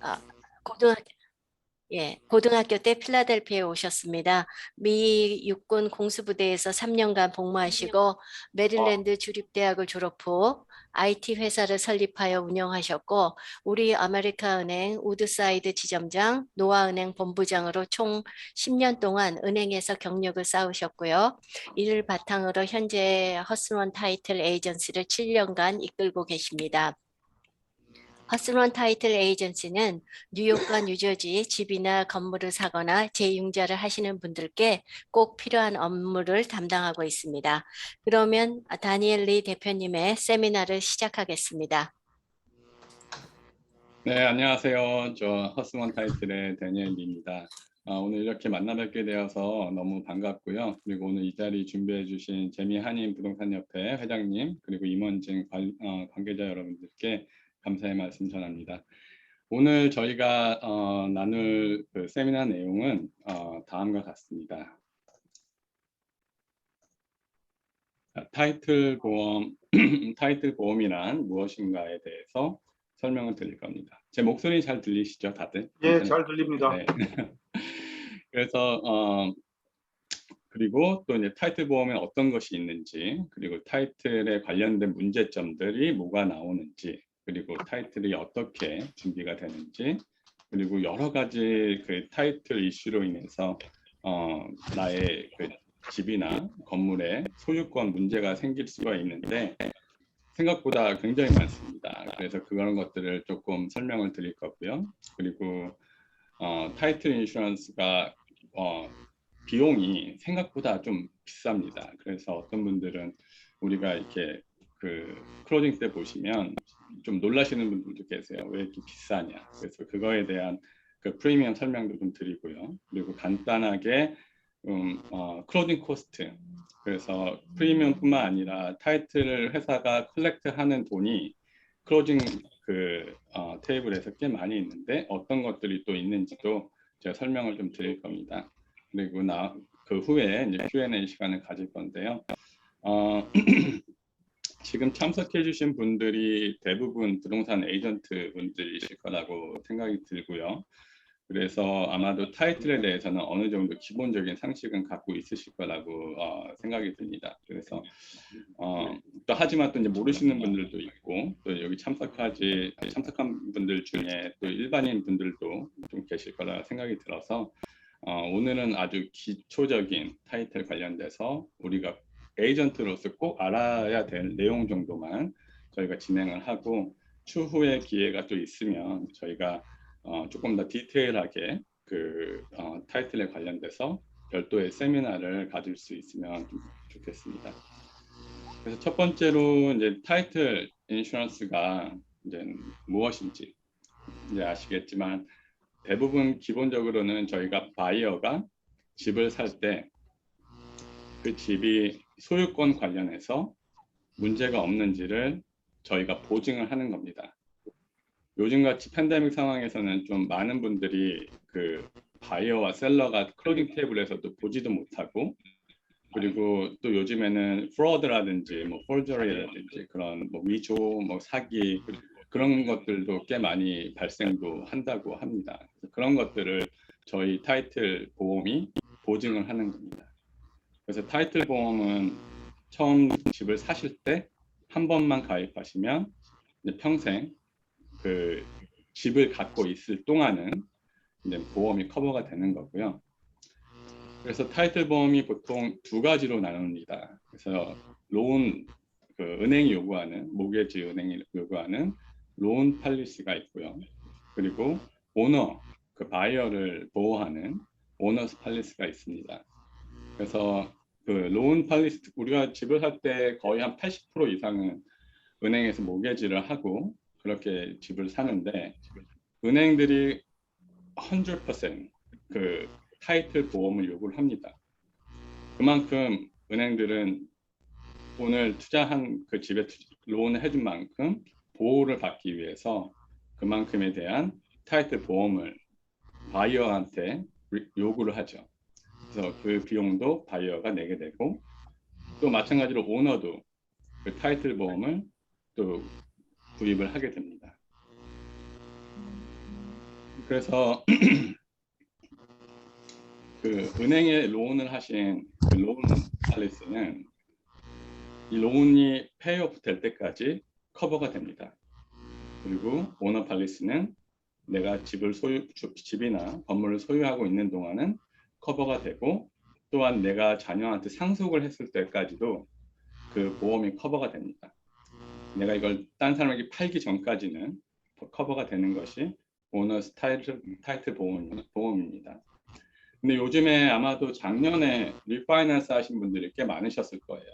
아, 고등학교, 고등학교 때 필라델피아에 오셨습니다. 미 육군 공수부대에서 3년간 복무하시고 메릴랜드 주립대학을 졸업 후 IT 회사를 설립하여 운영하셨고 우리 아메리카은행 우드사이드 지점장, 노아은행 본부장으로 총 10년 동안 은행에서 경력을 쌓으셨고요. 이를 바탕으로 현재 허스원 타이틀 에이전시를 7년간 이끌고 계십니다. 허스론 타이틀 에이전시는 뉴욕과 뉴저지 집이나 건물을 사거나 재융자를 하시는 분들께 꼭 필요한 업무를 담당하고 있습니다. 그러면 다니엘 리 대표님의 세미나를 시작하겠습니다. 네, 안녕하세요. 저 허스원 타이틀의 데니엘 리입니다. 오늘 이렇게 만나 뵙게 되어서 너무 반갑고요. 그리고 오늘 이 자리 준비해 주신 재미한인 부동산협회 회장님 그리고 임원진 관계자 여러분들께 감사의 말씀 전합니다. 오늘 저희가 나눌 그 세미나 내용은 다음과 같습니다. 타이틀 보험, 타이틀 보험이란 무엇인가에 대해서 설명을 드릴 겁니다. 제 목소리 잘 들리시죠, 다들? 예, 잘 들립니다. 네. 그래서 그리고 또 이제 타이틀 보험에 어떤 것이 있는지, 그리고 타이틀에 관련된 문제점들이 뭐가 나오는지, 그리고 타이틀이 어떻게 준비가 되는지, 그리고 여러 가지 그 타이틀 이슈로 인해서 나의 그 집이나 건물에 소유권 문제가 생길 수가 있는데 생각보다 굉장히 많습니다. 그래서 그런 것들을 조금 설명을 드릴 거고요. 그리고 타이틀 인슈런스가 비용이 생각보다 좀 비쌉니다. 그래서 어떤 분들은 우리가 이렇게 그 클로징 때 보시면 좀 놀라시는 분들도 계세요. 왜 이렇게 비싸냐. 그래서 그거에 대한 그 프리미엄 설명도 좀 드리고요. 그리고 간단하게 클로징 코스트. 그래서 프리미엄뿐만 아니라 타이틀 회사가 컬렉트하는 돈이 클로징 그 테이블에서 꽤 많이 있는데 어떤 것들이 또 있는지도 제가 설명을 좀 드릴 겁니다. 그리고 그 후에 이제 Q&A 시간을 가질 건데요. 지금 참석해 주신 분들이 대부분 부동산 에이전트 분들이실 거라고 생각이 들고요. 그래서 아마도 타이틀에 대해서는 어느 정도 기본적인 상식은 갖고 있으실 거라고 생각이 듭니다. 그래서 또 하지만 또 이제 모르시는 분들도 있고 또 여기 참석한 분들 중에 또 일반인 분들도 좀 계실 거라 생각이 들어서 오늘은 아주 기초적인 타이틀 관련돼서 우리가 에이전트로서 꼭 알아야 될 내용 정도만 저희가 진행을 하고 추후에 기회가 또 있으면 저희가 조금 더 디테일하게 그 타이틀에 관련돼서 별도의 세미나를 가질 수 있으면 좋겠습니다. 그래서 첫 번째로 이제 타이틀 인슈런스가 이제 무엇인지 이제 아시겠지만 대부분 기본적으로는 저희가 바이어가 집을 살 때 그 집이 소유권 관련해서 문제가 없는지를 저희가 보증을 하는 겁니다. 요즘같이 팬데믹 상황에서는 좀 많은 분들이 그 바이어와 셀러가 클로징 테이블에서도 보지도 못하고 그리고 또 요즘에는 프로드라든지 뭐 폴저리라든지 그런 뭐 위조 뭐 사기 그런 것들도 꽤 많이 발생도 한다고 합니다. 그런 것들을 저희 타이틀 보험이 보증을 하는 겁니다. 그래서 타이틀 보험은 처음 집을 사실 때 한 번만 가입하시면 이제 평생 그 집을 갖고 있을 동안은 이제 보험이 커버가 되는 거고요. 그래서 타이틀 보험이 보통 두 가지로 나눕니다. 그래서 론, 그 은행이 요구하는 모게지 은행이 요구하는 론 팔리시가 있고요. 그리고 오너, 그 바이어를 보호하는 오너스 팔리시가 있습니다. 그래서 그 론 팔리시 우리가 집을 살 때 거의 한 80% 이상은 은행에서 모게지를 하고 그렇게 집을 사는데 은행들이 100%그 타이틀 보험을 요구를 합니다. 그만큼 은행들은 돈을 투자한 그 집에 론을 해준 만큼 보호를 받기 위해서 그만큼에 대한 타이틀 보험을 바이어한테 요구를 하죠. 그래서 그 비용도 바이어가 내게 되고 또 마찬가지로 오너도 그 타이틀 보험을 또 구입을 하게 됩니다. 그래서 그 은행에 로운을 하신 그 로운 팔리스는 이 로운이 페이오프 될 때까지 커버가 됩니다. 그리고 오너 팔리스는 내가 집이나 건물을 소유하고 있는 동안은 커버가 되고, 또한 내가 자녀한테 상속을 했을 때까지도 그 보험이 커버가 됩니다. 내가 이걸 딴 사람에게 팔기 전까지는 커버가 되는 것이 오너스 타이틀 보험입니다. 근데 요즘에 아마도 작년에 리파이낸스 하신 분들이 꽤 많으셨을 거예요.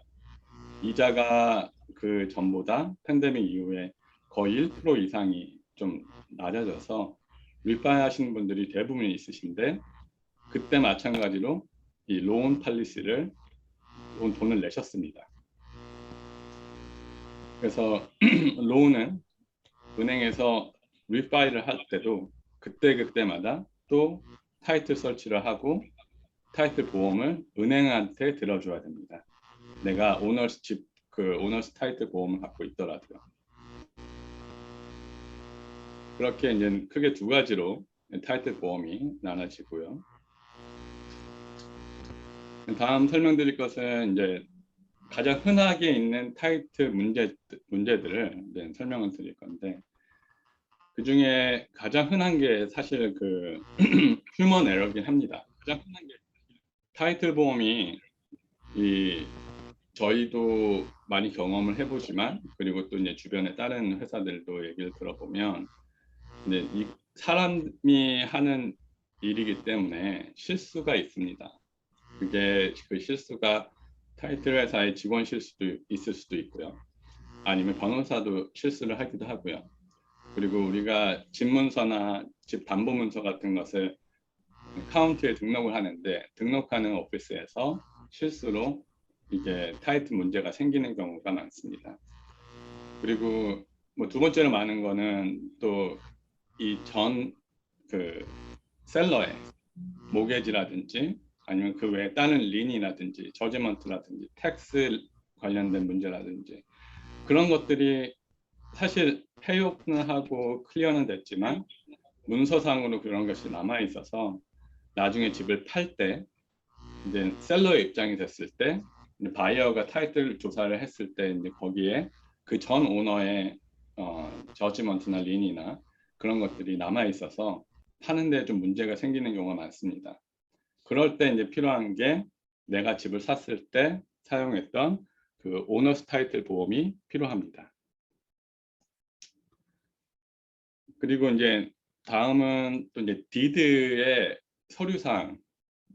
이자가 그 전보다 팬데믹 이후에 거의 1% 이상이 좀 낮아져서 리파이 하시는 분들이 대부분 있으신데, 그때 마찬가지로 이 로운 팔리시를 돈을 내셨습니다. 그래서 로운은 은행에서 리파이를 할 때도 그때마다 또 타이틀 설치를 하고 타이틀 보험을 은행한테 들어줘야 됩니다. 내가 오너스 타이틀 보험을 갖고 있더라도요. 그렇게 이제 크게 두 가지로 타이틀 보험이 나눠지고요. 다음 설명드릴 것은 이제 가장 흔하게 있는 타이틀 문제들을 이제 설명을 드릴 건데, 그 중에 가장 흔한 게 사실 그 휴먼 에러긴 합니다. 가장 흔한 게 타이틀 보험이 저희도 많이 경험을 해보지만, 그리고 또 이제 주변에 다른 회사들도 얘기를 들어보면, 이제 이 사람이 하는 일이기 때문에 실수가 있습니다. 그게 그 실수가 타이틀 회사의 직원 실수도 있을 수도 있고요. 아니면 변호사도 실수를 하기도 하고요. 그리고 우리가 집 문서나 집 담보 문서 같은 것을 카운티에 등록을 하는데, 등록하는 오피스에서 실수로 이게 타이틀 문제가 생기는 경우가 많습니다. 그리고 뭐 두 번째로 많은 거는 또 이 그 셀러의 모게지라든지 아니면 그 외에 다른 린이라든지 저지먼트라든지 텍스 관련된 문제라든지, 그런 것들이 사실 페이오프는 하고 클리어는 됐지만 문서상으로 그런 것이 남아 있어서 나중에 집을 팔 때 이제 셀러의 입장이 됐을 때, 바이어가 타이틀 조사를 했을 때 이제 거기에 그 전 오너의 저지먼트나 린이나 그런 것들이 남아 있어서 파는데 좀 문제가 생기는 경우가 많습니다. 그럴 때 이제 필요한 게 내가 집을 샀을 때 사용했던 그 오너스 타이틀 보험이 필요합니다. 그리고 이제 다음은 또 이제 디드의 서류상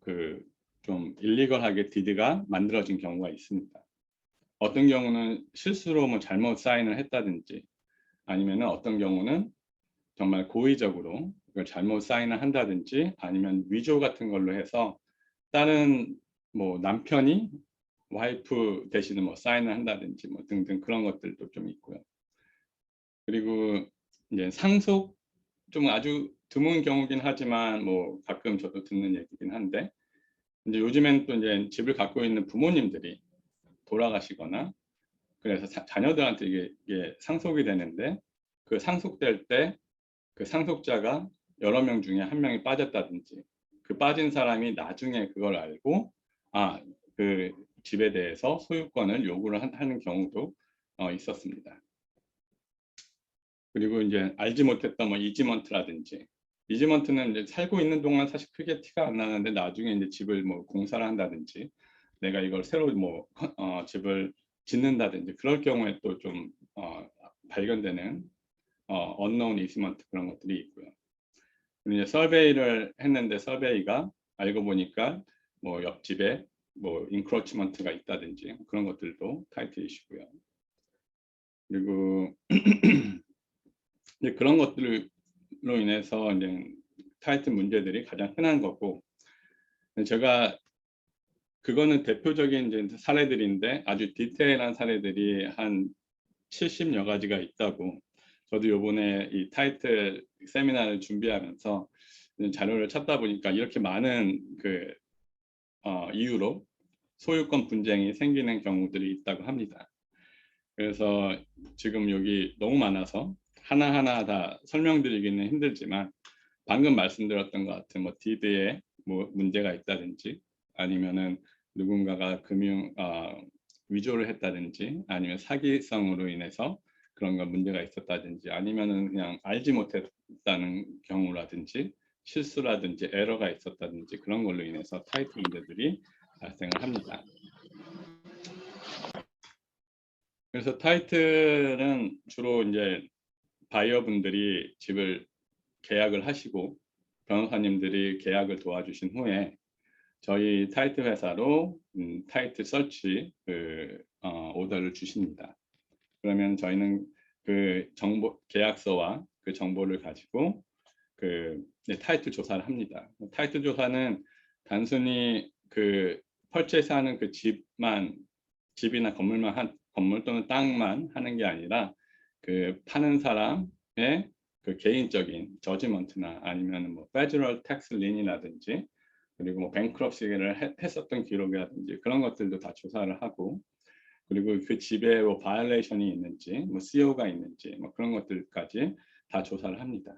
그 좀 일리걸하게 디드가 만들어진 경우가 있습니다. 어떤 경우는 실수로 뭐 잘못 사인을 했다든지, 아니면은 어떤 경우는 정말 고의적으로 이걸 잘못 사인을 한다든지, 아니면 위조 같은 걸로 해서 다른 뭐 남편이 와이프 대신에 뭐 사인을 한다든지 뭐 등등 그런 것들도 좀 있고요. 그리고 이제 상속, 좀 아주 드문 경우긴 하지만 뭐 가끔 저도 듣는 얘기긴 한데, 이제 요즘엔 또 이제 집을 갖고 있는 부모님들이 돌아가시거나 그래서 자녀들한테 이게 상속이 되는데, 그 상속될 때 그 상속자가 여러 명 중에 한 명이 빠졌다든지, 그 빠진 사람이 나중에 그걸 알고 그 집에 대해서 소유권을 요구를 하는 경우도 있었습니다. 그리고 이제 알지 못했던 뭐 이지먼트는 이제 살고 있는 동안 사실 크게 티가 안 나는데, 나중에 이제 집을 뭐 공사를 한다든지 내가 이걸 새로 뭐 집을 짓는다든지 그럴 경우에 또 좀 발견되는 언노운 이지먼트 그런 것들이 있고요. 그리고 이제 서베이를 했는데 서베이가 알고 보니까 뭐 옆집에 뭐 인크로치먼트가 있다든지 그런 것들도 타이틀 이슈고요. 그리고 이제 그런 것들로 인해서 이제 타이틀 문제들이 가장 흔한 거고, 제가 그거는 대표적인 이제 사례들인데 아주 디테일한 사례들이 한 70여 가지가 있다고, 저도 요번에 이 타이틀 세미나를 준비하면서 자료를 찾다 보니까 이렇게 많은 그 이유로 소유권 분쟁이 생기는 경우들이 있다고 합니다. 그래서 지금 여기 너무 많아서 하나하나 다 설명드리기는 힘들지만, 방금 말씀드렸던 것 같은 뭐 디드에 뭐 문제가 있다든지 아니면은 누군가가 위조를 했다든지 아니면 사기성으로 인해서 그런 거 문제가 있었다든지 아니면은 그냥 알지 못했다는 경우라든지 실수라든지 에러가 있었다든지 그런 걸로 인해서 타이틀 문제들이 발생을 합니다. 그래서 타이틀은 주로 이제 바이어분들이 집을 계약을 하시고 변호사님들이 계약을 도와주신 후에 저희 타이틀 회사로 타이틀 서치 오더를 주십니다. 그러면 저희는 그 정보 계약서와 그 정보를 가지고 타이틀 조사를 합니다. 타이틀 조사는 단순히 그 펄체스하는 그 집이나 건물 또는 땅만 하는 게 아니라 그 파는 사람의 그 개인적인 저지먼트나 아니면 뭐 페더럴 텍스 린이라든지 그리고 뭐 뱅크럽시를 했었던 기록이라든지 그런 것들도 다 조사를 하고 그리고 그 집에 뭐 바이올레이션이 있는지 뭐 CO가 있는지 뭐 그런 것들까지 다 조사를 합니다.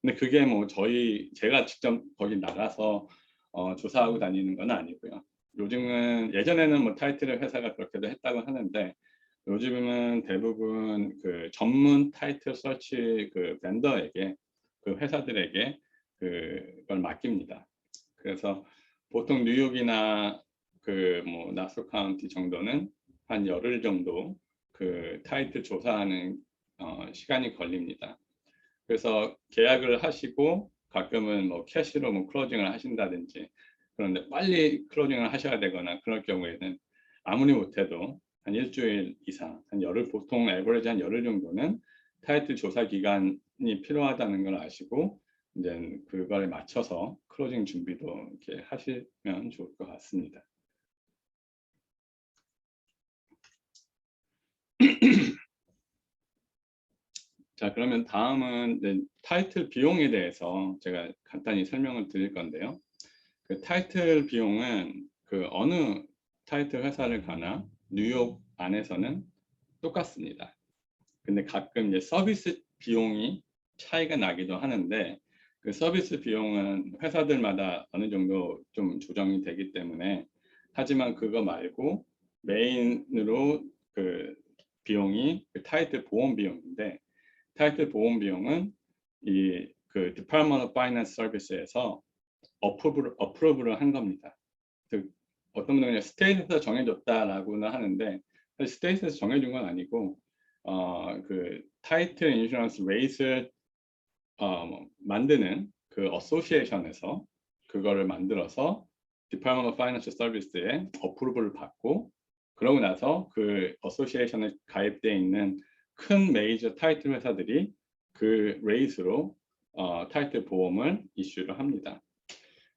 근데 그게 뭐 제가 직접 거기 나가서 조사하고 다니는 건 아니고요. 요즘은 예전에는 뭐 타이틀 회사가 그렇게도 했다고 하는데 요즘은 대부분 그 전문 타이틀 서치 그 벤더에게 그 회사들에게 그걸 맡깁니다. 그래서 보통 뉴욕이나 그 뭐 나소 카운티 정도는 한 열흘 정도 그 타이틀 조사하는 시간이 걸립니다. 그래서 계약을 하시고 가끔은 뭐 캐시로 뭐 클로징을 하신다든지 그런데 빨리 클로징을 하셔야 되거나 그럴 경우에는 아무리 못해도 한 일주일 이상, 한 열흘, 보통 에버리지 한 열흘 정도는 타이틀 조사 기간이 필요하다는 걸 아시고 이제 그거에 맞춰서 클로징 준비도 이렇게 하시면 좋을 것 같습니다. 자, 그러면 다음은 타이틀 비용에 대해서 제가 간단히 설명을 드릴 건데요. 그 타이틀 비용은 그 어느 타이틀 회사를 가나 뉴욕 안에서는 똑같습니다. 근데 가끔 이제 서비스 비용이 차이가 나기도 하는데 그 서비스 비용은 회사들마다 어느 정도 좀 조정이 되기 때문에 하지만 그거 말고 메인으로 그 비용이 그 타이틀 보험 비용인데 타이틀 보험 비용은 그 Department of Finance Service에서 어프로브를 한 겁니다. 그 어떤 분들은 스테이트에서 정해줬다라고는 하는데 사실 스테이트에서 정해준 건 아니고 그 타이틀 인슈런스 레이스를 만드는 그 어소시에이션에서 그거를 만들어서 Department of Financial Service에 어프로브를 받고 그러고 나서 그 어소시에이션에 가입되어 있는 큰 메이저 타이틀 회사들이 그 레이스로 타이틀 보험을 이슈를 합니다.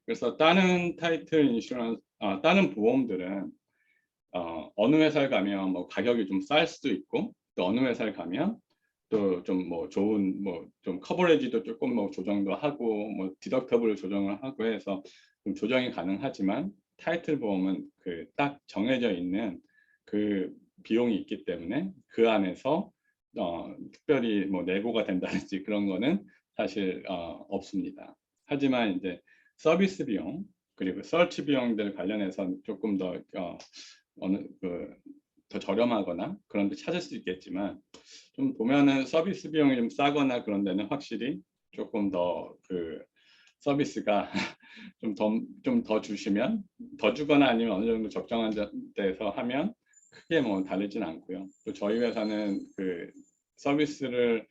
그래서 다른 타이틀 인슈런스, 다른 보험들은 어느 회사를 가면 뭐 가격이 좀 쌀 수도 있고 또 어느 회사를 가면 또 좀 뭐 좋은 뭐 좀 커버리지도 조금 뭐 조정도 하고 뭐 디덕터블 조정을 하고 해서 좀 조정이 가능하지만 타이틀 보험은 그 딱 정해져 있는 그 비용이 있기 때문에 그 안에서 특별히 뭐 내고가 된다든지 그런 거는 사실 없습니다. 하지만 이제 서비스 비용 그리고 서치 비용들 관련해서 조금 더 더 저렴하거나 그런 데 찾을 수 있겠지만 좀 보면은 서비스 비용이 좀 싸거나 그런 데는 확실히 조금 더 그 서비스가 좀 더 주시면 더 주거나 아니면 어느 정도 적정한 데서 하면 크게 뭐 다르진 않고요. 또 저희 회사는 그 서비스를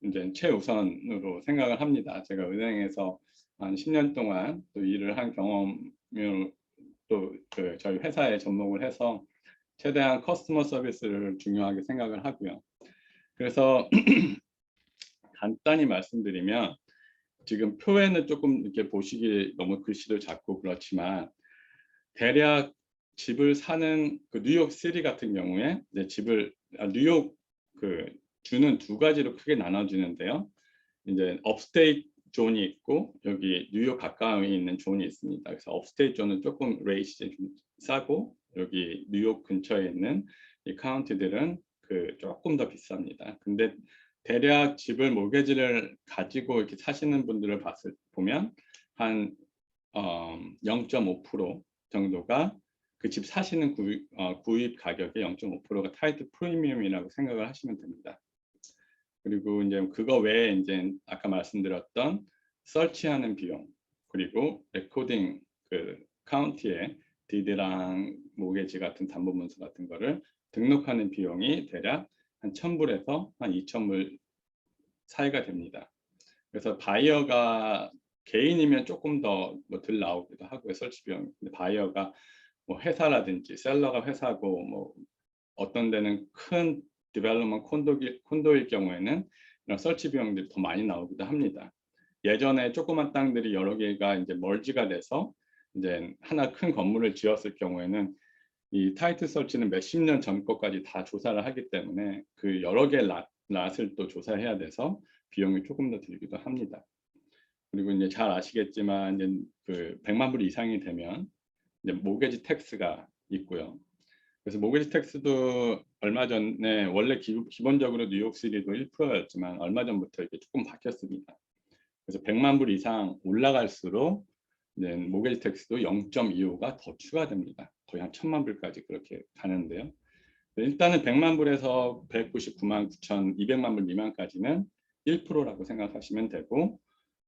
이제 최우선으로 생각을 합니다. 제가 은행에서 한 10년 동안 또 일을 한 경험을 또 그 저희 회사에 접목을 해서 최대한 커스터머 서비스를 중요하게 생각을 하고요. 그래서 간단히 말씀드리면 지금 표에는 조금 이렇게 보시기 너무 글씨도 작고 그렇지만 대략 집을 사는 그 뉴욕 시티 같은 경우에 뉴욕 그 주는 두 가지로 크게 나눠지는데요. 이제 업스테이트 존이 있고 여기 뉴욕 가까이 있는 존이 있습니다. 그래서 업스테이트 존은 조금 레이시 좀 싸고 여기 뉴욕 근처에 있는 이 카운티들은 그 조금 더 비쌉니다. 근데 대략 집을 모게지를 가지고 이렇게 사시는 분들을 보면 한 0.5% 정도가 그 집 사시는 구입 가격의 0.5%가 타이틀 프리미엄이라고 생각을 하시면 됩니다. 그리고 이제 그거 외에 이제 아까 말씀드렸던 설치하는 비용, 그리고 레코딩 그 카운티에 디드랑 모게지 같은 담보문서 같은 거를 등록하는 비용이 대략 한 1,000불에서 한 2,000불 사이가 됩니다. 그래서 바이어가 개인이면 조금 더 뭐 덜 나오기도 하고요, 설치 비용. 근데 바이어가 뭐 회사라든지 셀러가 회사고 뭐 어떤 데는 큰 디벨롭먼트 콘도일 경우에는 이런 설치 비용들이 더 많이 나오기도 합니다. 예전에 조그만 땅들이 여러 개가 이제 멀지가 돼서 이제 하나 큰 건물을 지었을 경우에는 이 타이틀 설치는 몇십 년 전 것까지 다 조사를 하기 때문에 그 여러 개 랏을 또 조사해야 돼서 비용이 조금 더 들기도 합니다. 그리고 이제 잘 아시겠지만 이제 그 100만 불 이상이 되면 이제 모게지 텍스가 있고요. 그래서 모게지 텍스도 얼마 전에 원래 기본적으로 뉴욕시티도 1%였지만 얼마 전부터 이게 조금 바뀌었습니다. 그래서 100만 불 이상 올라갈수록 이제 모게지 텍스도 0.25가 더 추가됩니다. 거의 한 1,000만 불까지 그렇게 가는데요. 일단은 100만 불에서 199만 9,200만 불 미만까지는 1%라고 생각하시면 되고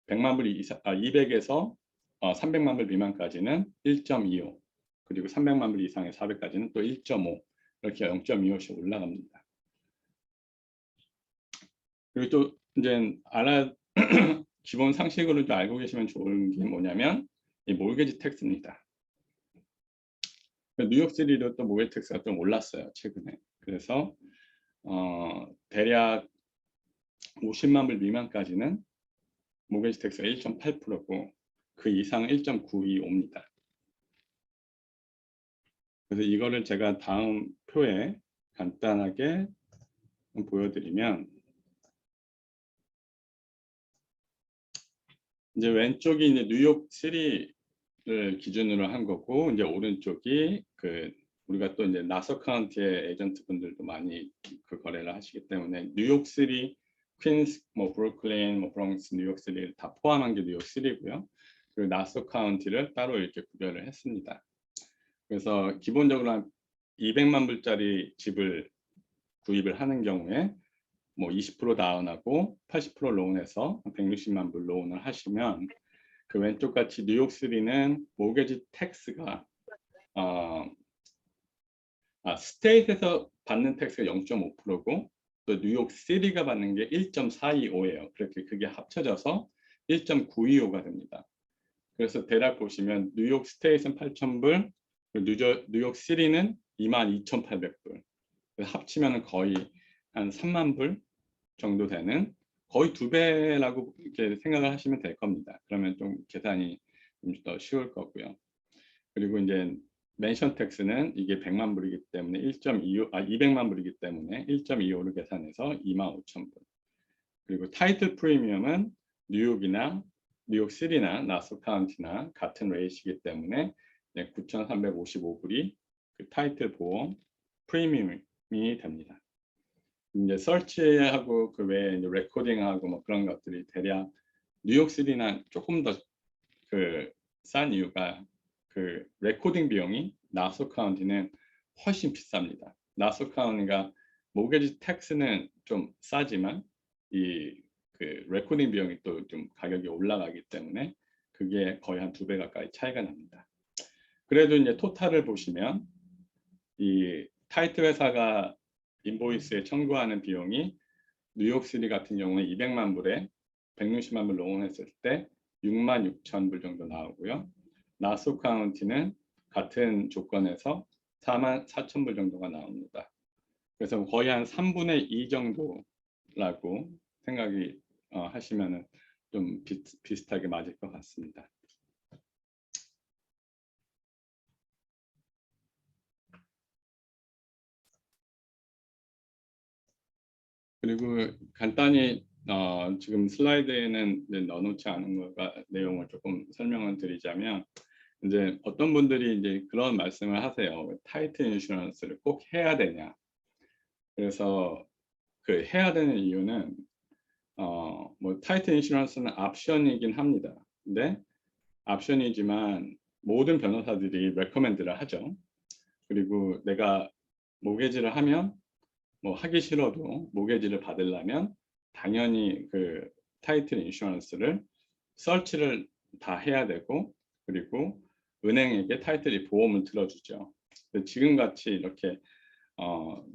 100만 불 이상, 200에서 300만 불 미만까지는 1.25, 그리고 300만 불 이상의 400까지는 또 1.5, 이렇게 0.25씩 올라갑니다. 그리고 또 이제 기본 상식으로 좀 알고 계시면 좋은 게 뭐냐면 이 모게지 텍스입니다. 뉴욕시티도 또 모게지 텍스가 좀 올랐어요, 최근에. 그래서 대략 50만 불 미만까지는 모게지 텍스가 1.8%고 그 이상 1.925입니다. 그래서 이거를 제가 다음 표에 간단하게 보여드리면 이제 왼쪽이 이제 뉴욕 시티를 기준으로 한 거고 이제 오른쪽이 그 우리가 또 이제 나서 카운티의 에이전트 분들도 많이 그 거래를 하시기 때문에 뉴욕 시티, 퀸스, 뭐 브루클린, 뭐 브롱스, 뉴욕 시티를 다 포함한 게 뉴욕 시티고요. 그리고 나서 카운티를 따로 이렇게 구별을 했습니다. 그래서 기본적으로 한 200만 불짜리 집을 구입을 하는 경우에 뭐 20% 다운하고 80% 론해서 160만 불 론을 하시면 그 왼쪽 같이 뉴욕시티는 모게지 텍스가 스테이트에서 받는 텍스가 0.5%고 또 뉴욕시티가 받는 게 1.425예요. 그렇게 그게 합쳐져서 1.925가 됩니다. 그래서 대략 보시면 뉴욕 스테이트는 8,000불, 뉴욕시티는 22,800불. 합치면 거의 한 3만 불 정도 되는 거의 2배라고 이렇게 생각을 하시면 될 겁니다. 그러면 좀 계산이 좀 더 쉬울 거고요. 그리고 이제 멘션 텍스는 이게 100만 불이기 때문에 200만 불이기 때문에 1.25를 계산해서 25,000불. 그리고 타이틀 프리미엄은 뉴욕이나 뉴욕시티나 나소 카운티나 같은 레이시이기 때문에 9,355불이 그 타이틀 보험 프리미엄이 됩니다. 이제 설치하고 그 외에 이제 레코딩하고 뭐 그런 것들이 대략 뉴욕시티나 조금 더 그 싼 이유가 그 레코딩 비용이 나소 카운티는 훨씬 비쌉니다. 나소 카운티가 모게지 텍스는 좀 싸지만 이 그 레코딩 비용이 또 좀 가격이 올라가기 때문에 그게 거의 한 2배 가까이 차이가 납니다. 그래도 이제 토탈을 보시면 이 타이틀 회사가 인보이스에 청구하는 비용이 뉴욕시티 같은 경우는 200만 불에 160만 불 롱했을 때 66,000불 정도 나오고요. 나소 카운티는 같은 조건에서 44,000불 정도가 나옵니다. 그래서 거의 한 3분의 2 정도라고 생각이 하시면 좀 비슷하게 맞을 것 같습니다. 그리고 간단히 지금 슬라이드에는 넣어놓지 않은 내용을 조금 설명을 드리자면 이제 어떤 분들이 이제 그런 말씀을 하세요. 타이틀 인슈런스를 꼭 해야 되냐? 그래서 그 해야 되는 이유는 뭐 타이틀 인슈런스는 옵션이긴 합니다. 근데 옵션이지만 모든 변호사들이 레커멘드를 하죠. 그리고 내가 모게지를 하면 뭐 하기 싫어도 모게지를 받으려면 당연히 그 타이틀 인슈런스를 설치를 다 해야 되고, 그리고 은행에게 타이틀이 보험을 들어주죠. 지금 같이 이렇게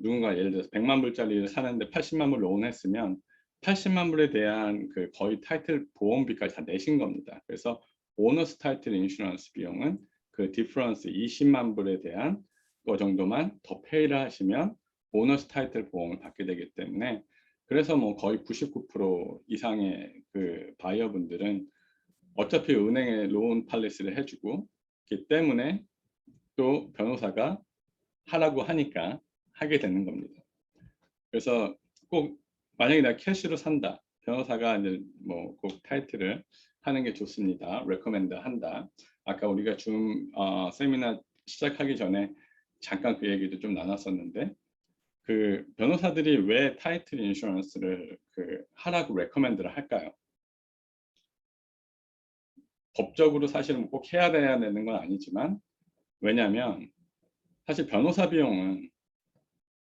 누군가 예를 들어서 100만 불짜리를 사는데 80만 불 로운했으면 80만 불에 대한 그 거의 타이틀 보험비까지 다 내신 겁니다. 그래서 오너스 타이틀 인슈런스 비용은 그 디퍼런스 20만 불에 대한 거 정도만 더 페이를 하시면 오너스 타이틀 보험을 받게 되기 때문에, 그래서 뭐 거의 99% 이상의 그 바이어분들은 어차피 은행에 로운 팔리스를 해주고 있기 때문에 또 변호사가 하라고 하니까 하게 되는 겁니다. 그래서 꼭 만약에 내가 캐시로 산다, 변호사가 이제 뭐 꼭 타이틀을 하는 게 좋습니다. 레커멘드 한다. 아까 우리가 세미나 시작하기 전에 잠깐 그 얘기도 좀 나눴었는데, 그 변호사들이 왜 타이틀 인슈런스를 그 하라고 레커멘드를 할까요? 법적으로 사실은 꼭 해야 되는 건 아니지만, 왜냐하면 사실 변호사 비용은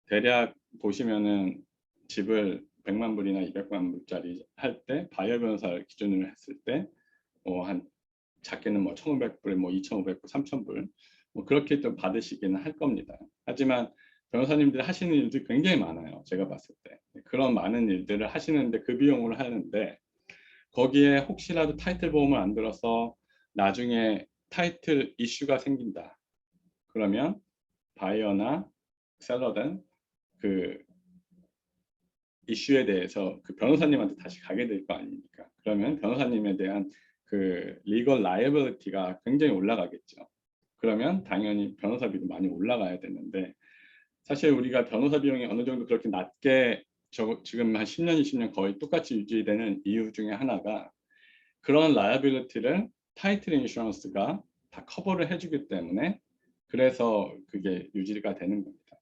대략 보시면은 집을 100만 불이나 200만 불짜리 할 때 바이어 변호사를 기준으로 했을 때 한 작게는 뭐 1,500불, 뭐 2,500불, 3,000불 뭐 그렇게 또 받으시기는 할 겁니다. 하지만 변호사님들이 하시는 일들이 굉장히 많아요. 제가 봤을 때 그런 많은 일들을 하시는데 그 비용을 하는데, 거기에 혹시라도 타이틀 보험을 안 들어서 나중에 타이틀 이슈가 생긴다. 그러면 바이어나 셀러든 그 이슈에 대해서 그 변호사님한테 다시 가게 될 거 아닙니까? 그러면 변호사님에 대한 그 리걸 라이어빌리티가 굉장히 올라가겠죠. 그러면 당연히 변호사비도 많이 올라가야 되는데, 사실 우리가 변호사 비용이 어느 정도 그렇게 낮게 지금 한 10년, 20년 거의 똑같이 유지되는 이유 중에 하나가 그런 라이어빌리티를 타이틀 인슈런스가 다 커버를 해주기 때문에, 그래서 그게 유지가 되는 겁니다.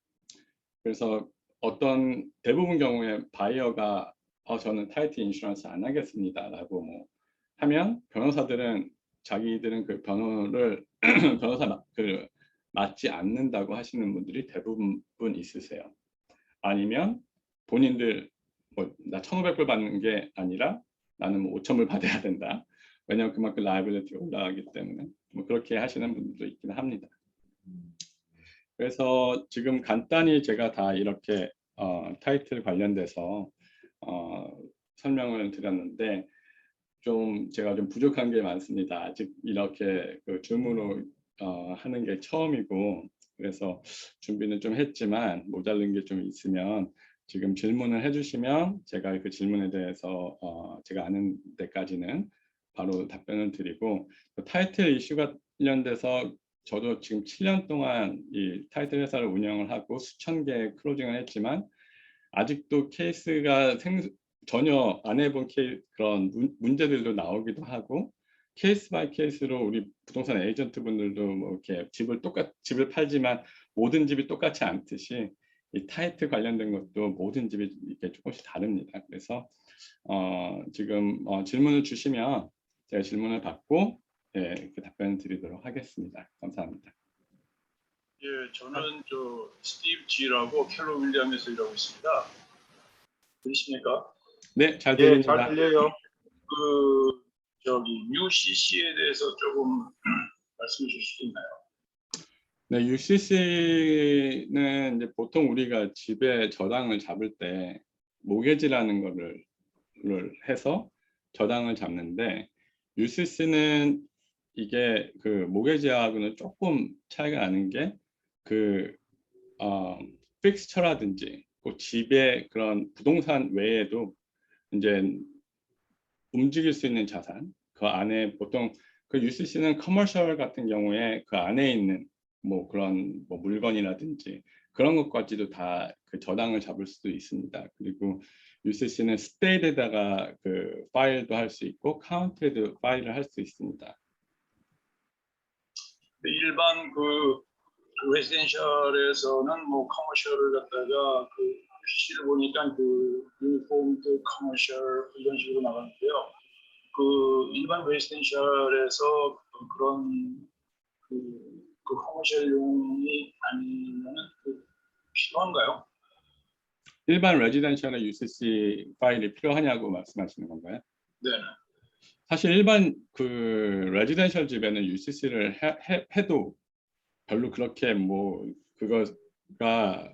그래서 어떤 대부분 경우에 바이어가 저는 타이틀 인슈런스 안 하겠습니다라고 뭐 하면, 변호사들은 자기들은 그 변호를 변호사 그 맞지 않는다고 하시는 분들이 대부분 있으세요. 아니면 본인들 나 1,500불 받는 게 아니라 나는 뭐 5,000불 받아야 된다. 왜냐하면 그만큼 라이빌리티가 올라가기 때문에 뭐 그렇게 하시는 분들도 있긴 합니다. 그래서 지금 간단히 제가 다 이렇게 타이틀 관련돼서 설명을 드렸는데, 좀 제가 좀 부족한 게 많습니다. 아직 이렇게 그 줌으로 하는 게 처음이고, 그래서 준비는 좀 했지만 모자른 게 좀 있으면 지금 질문을 해주시면 제가 그 질문에 대해서 제가 아는 데까지는 바로 답변을 드리고, 타이틀 이슈 관련돼서 저도 지금 7년 동안 이 타이틀 회사를 운영을 하고 수천 개의 클로징을 했지만 아직도 케이스가 전혀 안 해본 그런 문제들도 나오기도 하고, 케이스 바이 케이스로 우리 부동산 에이전트 분들도 뭐 이렇게 집을 팔지만 모든 집이 똑같지 않듯이 이 타이틀 관련된 것도 모든 집이 이렇게 조금씩 다릅니다. 그래서 지금 질문을 주시면 제가 질문을 받고 그 답변을 드리도록 하겠습니다. 감사합니다. 예, 저는 저 스티브 G라고 켈러 윌리엄에서 일하고 있습니다. 들리십니까? 네, 잘 예, 들립니다. 잘 들려요. 그 저기 UCC에 대해서 조금 말씀해 주실 수 있나요? 네, UCC는 이제 보통 우리가 집에 저당을 잡을 때 모게지라는 거를 해서 저당을 잡는데, UCC는 이게 그 모게지하고는 조금 차이가 나는 게 그 픽스처라든지 그 집의 그런 부동산 외에도 이제 움직일 수 있는 자산, 그 안에 보통 그 UCC는 커머셜 같은 경우에 그 안에 있는 뭐 그런 뭐 물건이라든지 그런 것까지도 다 그 저당을 잡을 수도 있습니다. 그리고 UCC는 스테이트에다가 그 파일도 할 수 있고 카운트에도 파일을 할 수 있습니다. 일반 그 레지던셜에서는 뭐 커머셜을 갖다가 그 UCC를 보니까 그 유니폼드 커머셜 이런 식으로 나가는데요. 그 일반 레지던셜에서 그런 그 커머셜용이 아니면 필요한가요? 일반 레지던셜의 UCC 파일이 필요하냐고 말씀하시는 건가요? 네. 사실 일반 그 레지던셜 집에는 UCC를 해도 별로 그렇게 뭐 그거가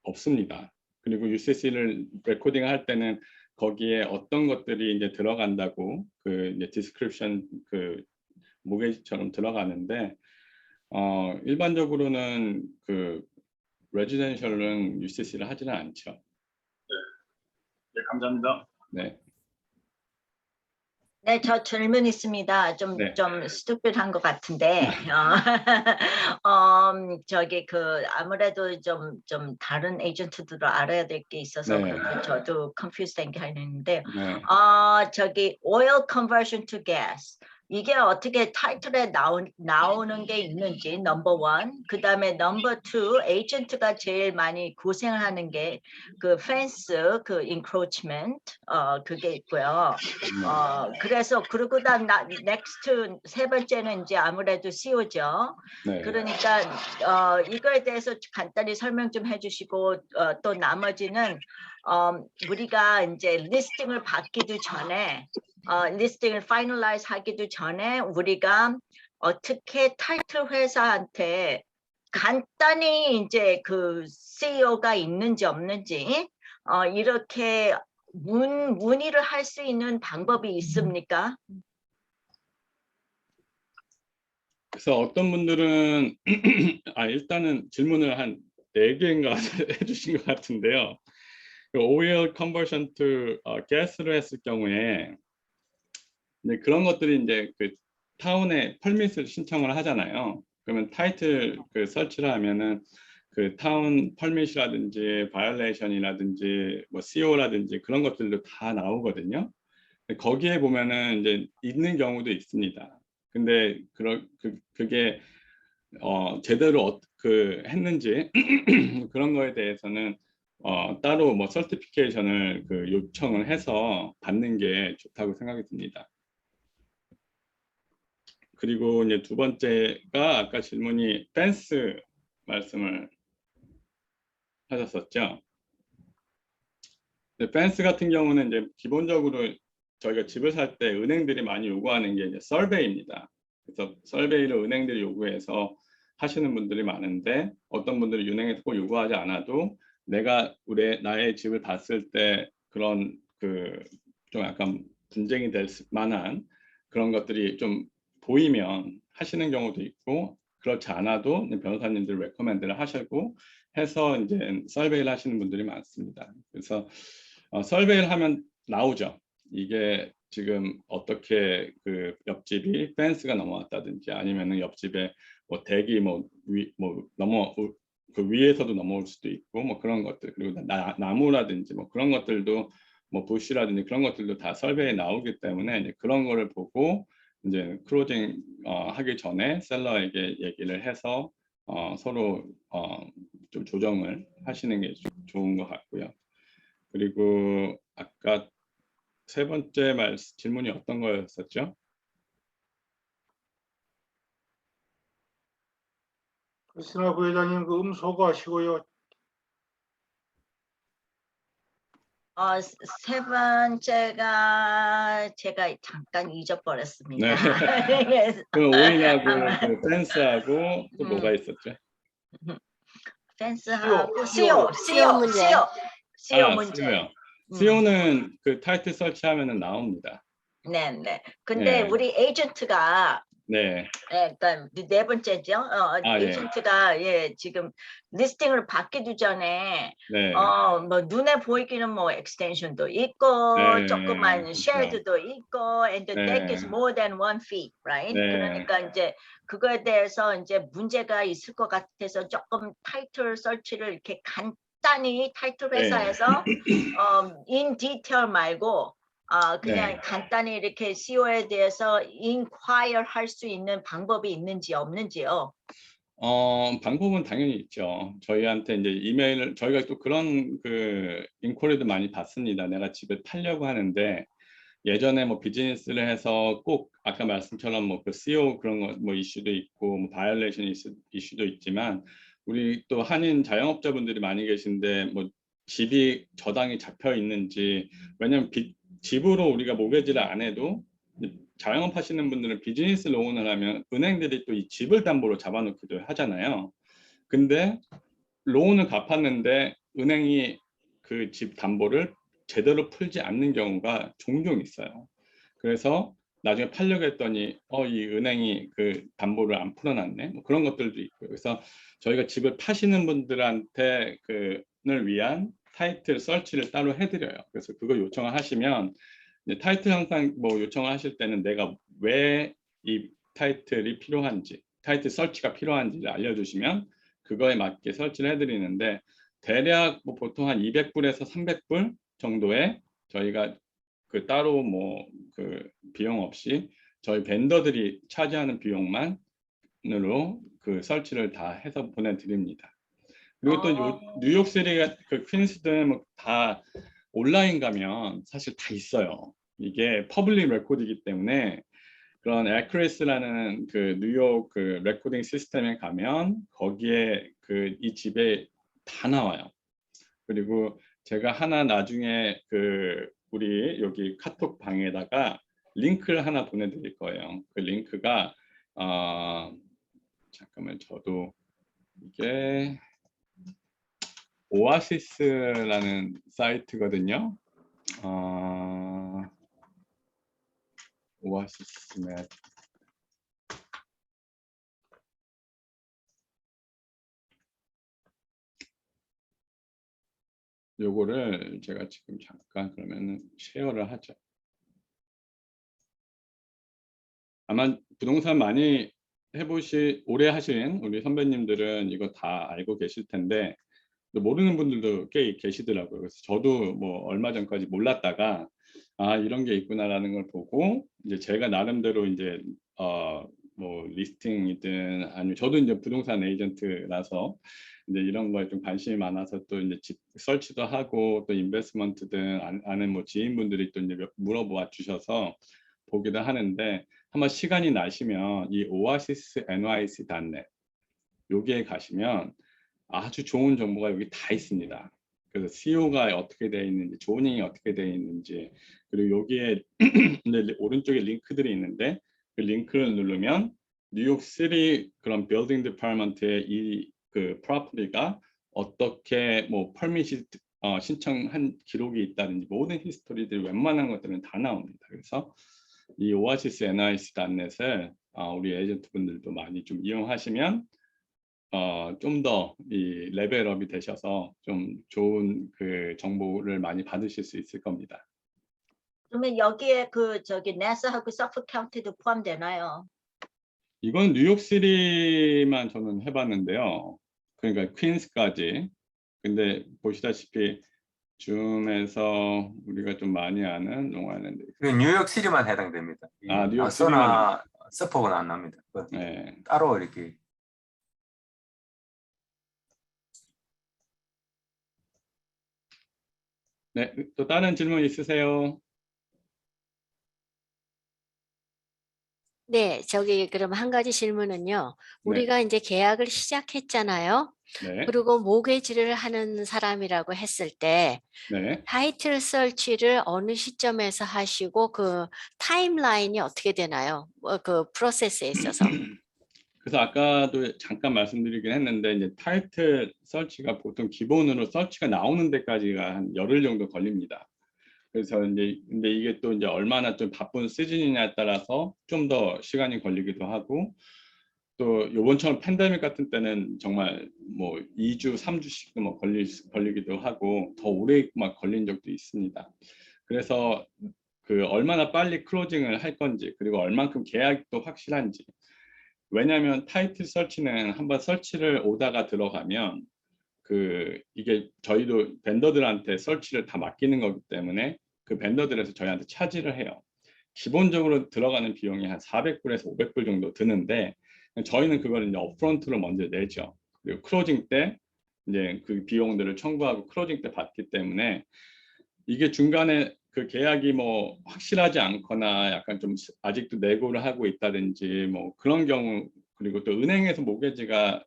없습니다. 그리고 UCC를 레코딩 할 때는 거기에 어떤 것들이 이제 들어간다고 그 이제 디스크립션 그 모계지처럼 들어가는데 일반적으로는 그 레지던셜은 UCC를 하지는 않죠. 네, 감사합니다. 네. 네, 저 질문 있습니다. 네. 좀 스투피드한 것 같은데, 저기 아무래도 좀 다른 에이전트들도 알아야 될 게 있어서 네. 그래서 저도 confused 된 게 있는데, 네. 저기 oil conversion to gas. 이게 어떻게 타이틀에 나오는 게 있는지 넘버 원, 그 다음에 넘버 투, 에이전트가 제일 많이 고생을 하는 게 그 펜스, 그 인크로치먼트, 그게 있고요. 그래서 그리고 넥스트 세 번째는 이제 아무래도 CO죠. 네. 그러니까 이거에 대해서 간단히 설명 좀 해주시고 또 나머지는 우리가 이제 리스팅을 받기도 전에 리스팅을 파이널라이즈 하기도 전에 우리가 어떻게 타이틀 회사한테 간단히 이제 그 CEO가 있는지 없는지 이렇게 문의를 할 수 있는 방법이 있습니까? 그래서 어떤 분들은 일단은 질문을 한 4개인가 해주신 것 같은데요. 그 oil conversion to gas로 했을 경우에 이제 그런 것들이 이제 그 타운에 펄밋을 신청을 하잖아요. 그러면 타이틀 그 설치를 하면은 그 타운 펄밋이라든지 바이올레이션이라든지 뭐 CO라든지 그런 것들도 다 나오거든요. 거기에 보면은 이제 있는 경우도 있습니다. 근데 그게 제대로 그 했는지 그런 거에 대해서는 따로 뭐 서티피케이션을 그 요청을 해서 받는 게 좋다고 생각이 듭니다. 그리고 이제 두 번째가 아까 질문이 펜스 말씀을 하셨었죠. 펜스 같은 경우는 이제 기본적으로 저희가 집을 살 때 은행들이 많이 요구하는 게 이제 설베이입니다. 그래서 설베이를 은행들이 요구해서 하시는 분들이 많은데 어떤 분들이 은행에서 꼭 요구하지 않아도 내가 나의 집을 봤을 때 그런 그 좀 약간 분쟁이 될 만한 그런 것들이 좀 보이면 하시는 경우도 있고 그렇지 않아도 변호사님들 레코멘드를 하시고 해서 이제 설베이를 하시는 분들이 많습니다. 그래서 설베이를 하면 나오죠. 이게 지금 어떻게 그 옆집이 펜스가 넘어왔다든지 아니면은 옆집에 뭐 댁이 그 위에서도 넘어올 수도 있고 뭐 그런 것들 그리고 나무라든지 뭐 그런 것들도 뭐 부시라든지 그런 것들도 다 설베이에 나오기 때문에 이제 그런 거를 보고 이제 클로징 하기 전에 셀러에게 얘기를 해서 서로 좀 조정을 하시는 게 좋은 것 같고요. 그리고 아까 세 번째 질문이 어떤 거였었죠? 크리스티나 부회장님 그 소거하시고요. 세 번째가 제가 잠깐 잊어버렸습니다. 네. 그 오일하고 그 펜스하고 또 뭐가 있었죠? 펜스하고 CO. CO 문제. CO요. CO는 그 타이틀 설치하면은 나옵니다. 네. 근데 네. 우리 에이전트가 네. 그러니까 네 번째죠. 에이전트가 지금 리스팅을 받기도 전에 네. 뭐 눈에 보이기는 뭐 extension도 있고 네. 조그만 그렇죠. shed도 있고 and the deck 네. is more than 1 feet, right? 네. 그러니까 이제 그거에 대해서 이제 문제가 있을 것 같아서 조금 타이틀 설치를 이렇게 간단히 타이틀 회사에서 in detail 말고 그냥 네. 간단히 이렇게 CO에 대해서 inquire 할 수 있는 방법이 있는지 없는지요? 방법은 당연히 있죠. 저희한테 이제 이메일을 저희가 또 그런 그 인코리도 많이 받습니다. 내가 집을 팔려고 하는데 예전에 뭐 비즈니스를 해서 꼭 아까 말씀처럼 뭐 그 CEO 그런 거 뭐 이슈도 있고 뭐 바이올레이션 이슈도 있지만 우리 또 한인 자영업자분들이 많이 계신데 뭐 집이 저당이 잡혀 있는지 왜냐면 집으로 우리가 모기지를 안 해도 자영업 하시는 분들은 비즈니스 론을 하면 은행들이 또 이 집을 담보로 잡아놓기도 하잖아요. 근데 론을 갚았는데 은행이 그 집 담보를 제대로 풀지 않는 경우가 종종 있어요. 그래서 나중에 팔려고 했더니 이 은행이 그 담보를 안 풀어놨네. 뭐 그런 것들도 있고요. 그래서 저희가 집을 파시는 분들한테 그를 위한 타이틀 서치를 따로 해드려요. 그래서 그거 요청을 하시면 타이틀 항상 뭐 요청을 하실 때는 내가 왜 이 타이틀이 필요한지, 타이틀 서치가 필요한지를 알려주시면 그거에 맞게 설치를 해드리는데 대략 뭐 보통 한 200불에서 300불 정도에 저희가 그 따로 뭐 그 비용 없이 저희 벤더들이 차지하는 비용만으로 그 설치를 다 해서 보내드립니다. 그리고 또 뉴욕시리 그 퀸스든 뭐 다 온라인 가면 사실 다 있어요. 이게 퍼블릭 레코드이기 때문에 그런 에크레스라는 그 뉴욕 그 레코딩 시스템에 가면 거기에 그 이 집에 다 나와요. 그리고 제가 하나 나중에 그 우리 여기 카톡 방에다가 링크를 하나 보내드릴 거예요. 그 링크가 잠깐만 저도 이게 오아시스라는 사이트거든요. 오아시스 맵. 요거를 제가 지금 잠깐 그러면 쉐어를 하죠. 아마 부동산 많이 오래 하신 우리 선배님들은 이거 다 알고 계실 텐데 모르는 분들도 꽤 계시더라고요. 그래서 저도 뭐 얼마 전까지 몰랐다가 이런 게 있구나라는 걸 보고 이제 제가 나름대로 이제 뭐 리스팅이든 아니면 저도 이제 부동산 에이전트라서 이제 이런 거에 좀 관심이 많아서 또 이제 집 설치도 하고 또 인베스트먼트 등 아는 뭐 지인분들이 또 이제 물어봐 주셔서 보기도 하는데 한번 시간이 나시면 이 oasisnyc.net 여기에 가시면 아주 좋은 정보가 여기 다 있습니다. 그래서 CEO가 어떻게 되어 있는지, 조닝이 어떻게 되어 있는지, 그리고 여기에 오른쪽에 링크들이 있는데 그 링크를 누르면 뉴욕시티 그런 빌딩 디파트먼트의 이 그 프로퍼티가 어떻게 뭐 퍼밋이 신청한 기록이 있다든지 모든 히스토리들 웬만한 것들은 다 나옵니다. 그래서 이 오아시스 NIC.net을 우리 에이전트 분들도 많이 좀 이용하시면 좀 더 이 레벨업이 되셔서 좀 좋은 그 정보를 많이 받으실 수 있을 겁니다. 그러면 여기에 그 저기 나사하고 서프 카운티도 포함되나요? 이건 뉴욕시티만 저는 해봤는데요. 그러니까 퀸스까지. 근데 보시다시피 줌에서 우리가 좀 많이 아는 롱아일랜드. 뉴욕시티만 해당됩니다. 뉴욕시티만. 서포크는 안 납니다. 네. 따로 이렇게. 네, 또 다른 질문 있으세요? 네, 저기 그럼 한 가지 질문은요. 우리가 이제 계약을 시작했잖아요. 네. 그리고 모게지를 하는 사람이라고 했을 때 네. 타이틀 설치를 어느 시점에서 하시고 그 타임라인이 어떻게 되나요? 그 프로세스에 있어서. 그래서 아까도 잠깐 말씀드리긴 했는데 이제 타이틀 설치가 보통 기본으로 설치가 나오는 데까지가 한 열흘 정도 걸립니다. 그래서 이제 근데 이게 또 이제 얼마나 좀 바쁜 시즌이냐에 따라서 좀 더 시간이 걸리기도 하고 또 요번처럼 팬데믹 같은 때는 정말 뭐 2주, 3주씩도 뭐 걸리기도 하고 더 오래 막 걸린 적도 있습니다. 그래서 그 얼마나 빨리 클로징을 할 건지 그리고 얼만큼 계약도 확실한지 왜냐하면 타이틀 설치는 한번 설치를 오다가 들어가면 그 이게 저희도 벤더들한테 설치를 다 맡기는 거기 때문에 그 벤더들에서 저희한테 차지를 해요. 기본적으로 들어가는 비용이 한 400불에서 500불 정도 드는데 저희는 그걸 이제 업프론트로 먼저 내죠. 그리고 클로징 때 이제 그 비용들을 청구하고 클로징 때 받기 때문에 이게 중간에 그 계약이 뭐 확실하지 않거나 약간 좀 아직도 내고를 하고 있다든지 뭐 그런 경우, 그리고 또 은행에서 모기지가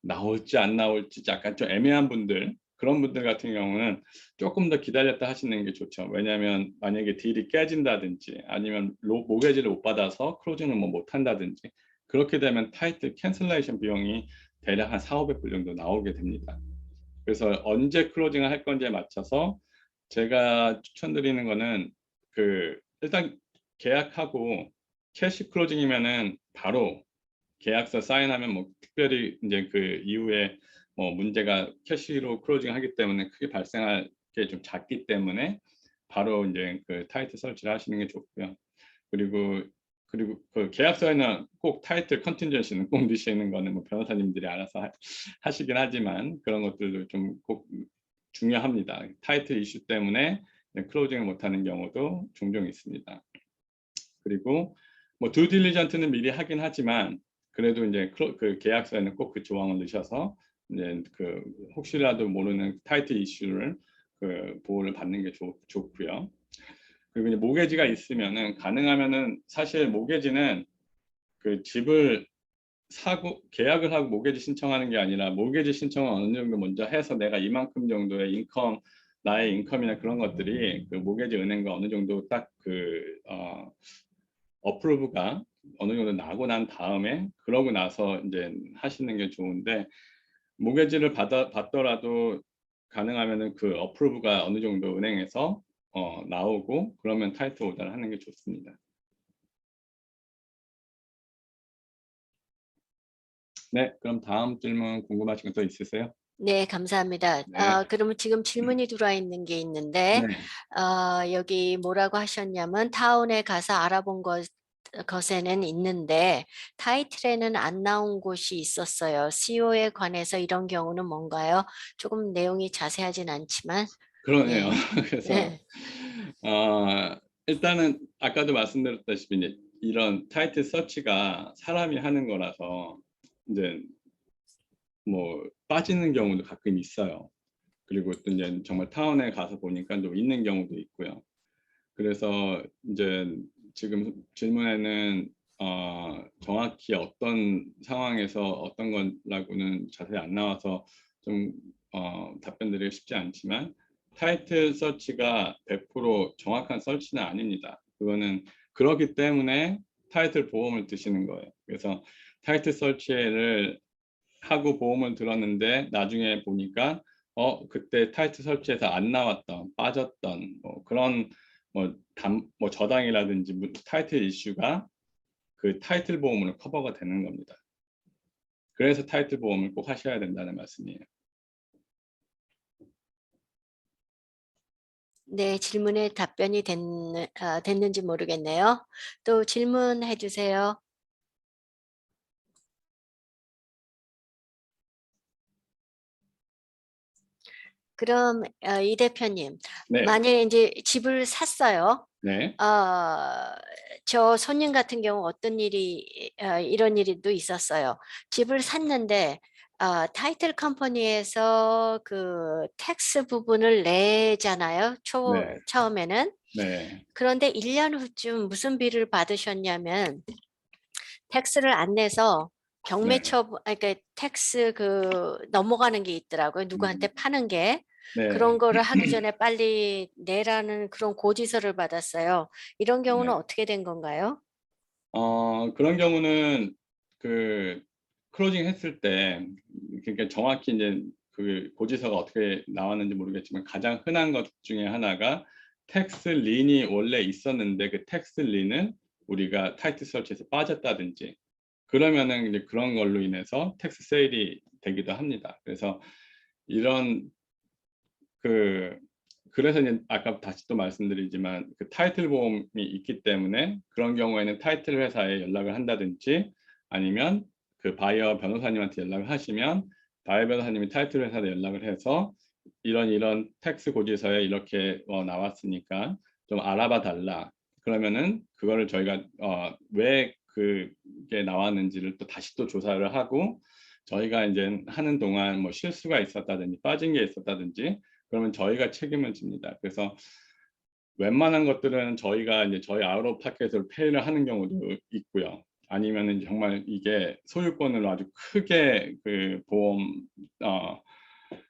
나올지 안 나올지 약간 좀 애매한 분들, 그런 분들 같은 경우는 조금 더 기다렸다 하시는 게 좋죠. 왜냐하면 만약에 딜이 깨진다든지 아니면 모기지를 못 받아서 클로징을 뭐 못 한다든지 그렇게 되면 타이틀 캔슬레이션 비용이 대략 한 4,500불 정도 나오게 됩니다. 그래서 언제 클로징을 할 건지에 맞춰서 제가 추천드리는 거는 일단 계약하고 캐시 클로징이면은 바로 계약서 사인하면 뭐 특별히 이제 그 이후에 뭐 문제가 캐시로 클로징 하기 때문에 크게 발생할 게 좀 작기 때문에 바로 이제 그 타이틀 설치를 하시는 게 좋고요. 그리고 그 계약서에는 꼭 타이틀 컨틴전시는 꼭 넣으시는 거는 뭐 변호사님들이 알아서 하시긴 하지만 그런 것들도 좀 꼭 중요합니다. 타이틀 이슈 때문에 클로징을 못하는 경우도 종종 있습니다. 그리고 뭐 듀딜리전트는 미리 하긴 하지만 그래도 이제 그 계약서에는 꼭 그 조항을 넣으셔서 이제 그 혹시라도 모르는 타이틀 이슈를 그 보호를 받는 게 좋고요. 그리고 이제 모게지가 있으면은 가능하면은 사실 모게지는 그 집을 사고 계약을 하고 모게지 신청하는 게 아니라 모게지 신청을 어느 정도 먼저 해서 내가 이만큼 정도의 인컴, 나의 인컴이나 그런 것들이 그 모게지 은행과 어느 정도 딱 어프로브가 어느 정도 나고 난 다음에 그러고 나서 이제 하시는 게 좋은데, 모게지를 받더라도 가능하면은 그 어프로브가 어느 정도 은행에서 나오고 그러면 타이틀 오더를 하는 게 좋습니다. 네, 그럼 다음 질문 궁금하신 거 또 있으세요? 네, 감사합니다. 네. 그러면 지금 질문이 들어와 있는 게 있는데, 네. 여기 뭐라고 하셨냐면 타운에 가서 알아본 것에는 있는데 타이틀에는 안 나온 곳이 있었어요. CO에 관해서 이런 경우는 뭔가요? 조금 내용이 자세하진 않지만. 그러네요. 네. 그래서 네. 일단은 아까도 말씀드렸다시피 이제 이런 타이틀 서치가 사람이 하는 거라서 이제 뭐 빠지는 경우도 가끔 있어요. 그리고 또 이제 정말 타운에 가서 보니까 또 있는 경우도 있고요. 그래서 이제 지금 질문에는 정확히 어떤 상황에서 어떤 거라고는 자세히 안 나와서 좀 답변드리기 쉽지 않지만, 타이틀 서치가 100% 정확한 서치는 아닙니다. 그거는 그렇기 때문에 타이틀 보험을 드시는 거예요. 그래서 타이틀 서치를 하고 보험을 들었는데 나중에 보니까 그때 타이틀 설치해서 안 나왔던, 빠졌던 뭐 그런 뭐 저당이라든지 타이틀 이슈가 그 타이틀 보험으로 커버가 되는 겁니다. 그래서 타이틀 보험을 꼭 하셔야 된다는 말씀이에요. 네, 질문에 답변이 됐는지 모르겠네요. 또 질문해 주세요. 그럼 이 대표님, 네, 만약에 이제 집을 샀어요. 네, 저 손님 같은 경우 어떤 일이 이런 일도 있었어요. 집을 샀는데 타이틀 컴퍼니에서 그 텍스 부분을 내잖아요. 네, 처음에는. 네, 그런데 1년 후쯤 무슨 비를 받으셨냐면 텍스를 안 내서 네, 그러니까 텍스 넘어가는 게 있더라고요. 누구한테 파는 게. 그런 네, 거를 하기 전에 빨리 내라는 그런 고지서를 받았어요. 이런 경우는 네. 어떻게 된 건가요? 그런 경우는 그 클로징 했을 때, 그러니까 정확히 이제 그 고지서가 어떻게 나왔는지 모르겠지만 가장 흔한 것 중에 하나가 텍스 린이 원래 있었는데 그 텍스 린은 우리가 타이틀 설치에서 빠졌다든지 그러면은 이제 그런 걸로 인해서 텍스 세일이 되기도 합니다. 그래서 이런 그래서 이제 아까 다시 또 말씀드리지만 그 타이틀 보험이 있기 때문에 그런 경우에는 타이틀 회사에 연락을 한다든지 아니면 그 바이어 변호사님한테 연락을 하시면 바이어 변호사님이 타이틀 회사에 연락을 해서 이런 텍스 고지서에 이렇게 나왔으니까 좀 알아봐 달라. 그러면은 그거를 저희가 왜 그게 나왔는지를 또 다시 또 조사를 하고, 저희가 이제 하는 동안 뭐 실수가 있었다든지 빠진 게 있었다든지 그러면 저희가 책임을 집니다. 그래서 웬만한 것들은 저희가 이제 저희 아웃 오브 파켓으로 페이를 하는 경우도 있고요. 아니면은 정말 이게 소유권으로 아주 크게 그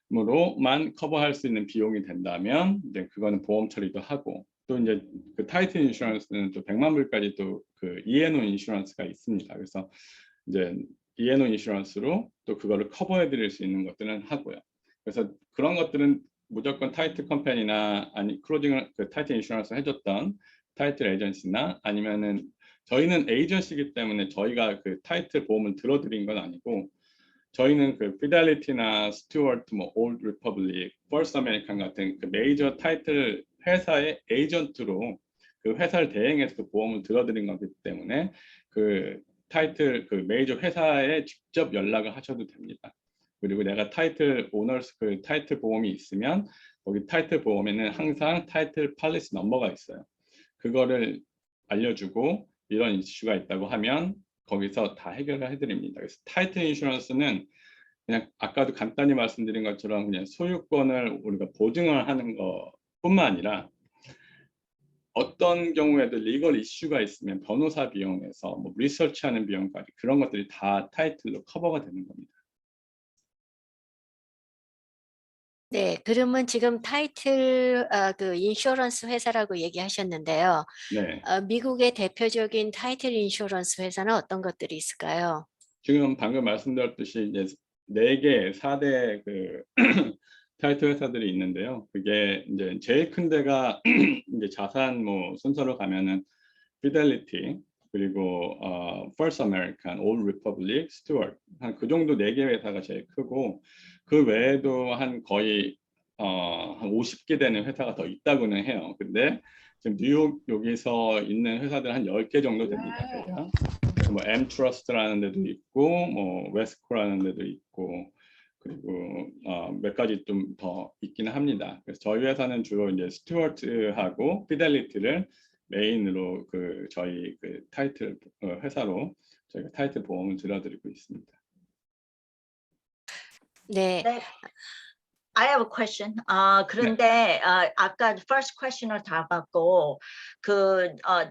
보험으로만 커버할 수 있는 비용이 된다면 이제 그거는 보험 처리도 하고, 또 이제 그 타이틀 인슈런스는 또 100만 불까지 또 그 E&O 인슈런스가 있습니다. 그래서 이제 E&O 인슈런스로 또 그거를 커버해 드릴 수 있는 것들은 하고요. 그래서 그런 것들은 무조건 타이틀 컴퍼니나 아니 클로징을 그 타이틀 인슈런스 해줬던 타이틀 에이전시나 아니면은 저희는 에이전시이기 때문에 저희가 그 타이틀 보험을 들어드린 건 아니고, 저희는 그 피델리티나 스튜어트, 뭐 올드 리퍼블릭, 퍼스트 아메리칸 같은 그 메이저 타이틀 회사의 에이전트로 그 회사를 대행해서 그 보험을 들어드린 거기 때문에 그 타이틀 그 메이저 회사에 직접 연락을 하셔도 됩니다. 그리고 내가 타이틀 오너스 그 타이틀 보험이 있으면 거기 타이틀 보험에는 항상 타이틀 팔리시 넘버가 있어요. 그거를 알려주고 이런 이슈가 있다고 하면 거기서 다 해결을 해드립니다. 그래서 타이틀 인슈런스는 그냥 아까도 간단히 말씀드린 것처럼 그냥 소유권을 우리가 보증을 하는 것뿐만 아니라 어떤 경우에도 리걸 이슈가 있으면 변호사 비용에서 뭐 리서치하는 비용까지 그런 것들이 다 타이틀로 커버가 되는 겁니다. 네, 그러면 지금 타이틀 그 인슈런스 회사라고 얘기하셨는데요. 네, 미국의 대표적인 타이틀 인슈런스 회사는 어떤 것들이 있을까요? 지금 방금 말씀드렸듯이 이제 4개, 4대 그 타이틀 회사들이 있는데요. 그게 이제 제일 큰 데가 이제 자산 뭐 순서로 가면은 피델리티, 그리고 퍼스트 아메리칸, 올 리퍼블릭, 스튜어트, 한 그 정도 4개 회사가 제일 크고, 그 외에도 한 거의 한 50개 되는 회사가 더 있다고는 해요. 근데 지금 뉴욕 여기서 있는 회사들 한 10개 정도 됩니다. 대략. 뭐 M 트러스트라는 데도 있고, 뭐 웨스코라는 데도 있고, 그리고 몇 가지 좀 더 있기는 합니다. 그래서 저희 회사는 주로 이제 스튜어트하고 피델리티를 메인으로 그 저희 그 타이틀 회사로 저희가 타이틀 보험을 들어드리고 있습니다. 네, 네. I have a question. 그런데 아까 first question을 다 받고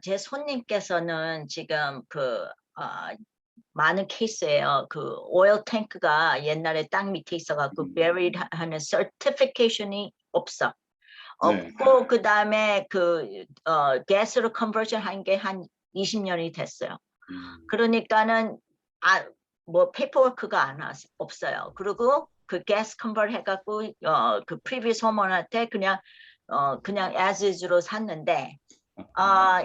제 손님께서는 지금 많은 케이스예요. 그 오일 탱크가 옛날에 땅 밑에 있어갖고 buried 하는 certification이 없어. 네. 없고 그 다음에 가스로 컨버전 한 게 한 20년이 됐어요. 그러니까는 뭐 페이퍼워크가 없어요. 그리고 그 가스 컨버트 해갖고 그 previous homeowner한테 그냥 as is로 샀는데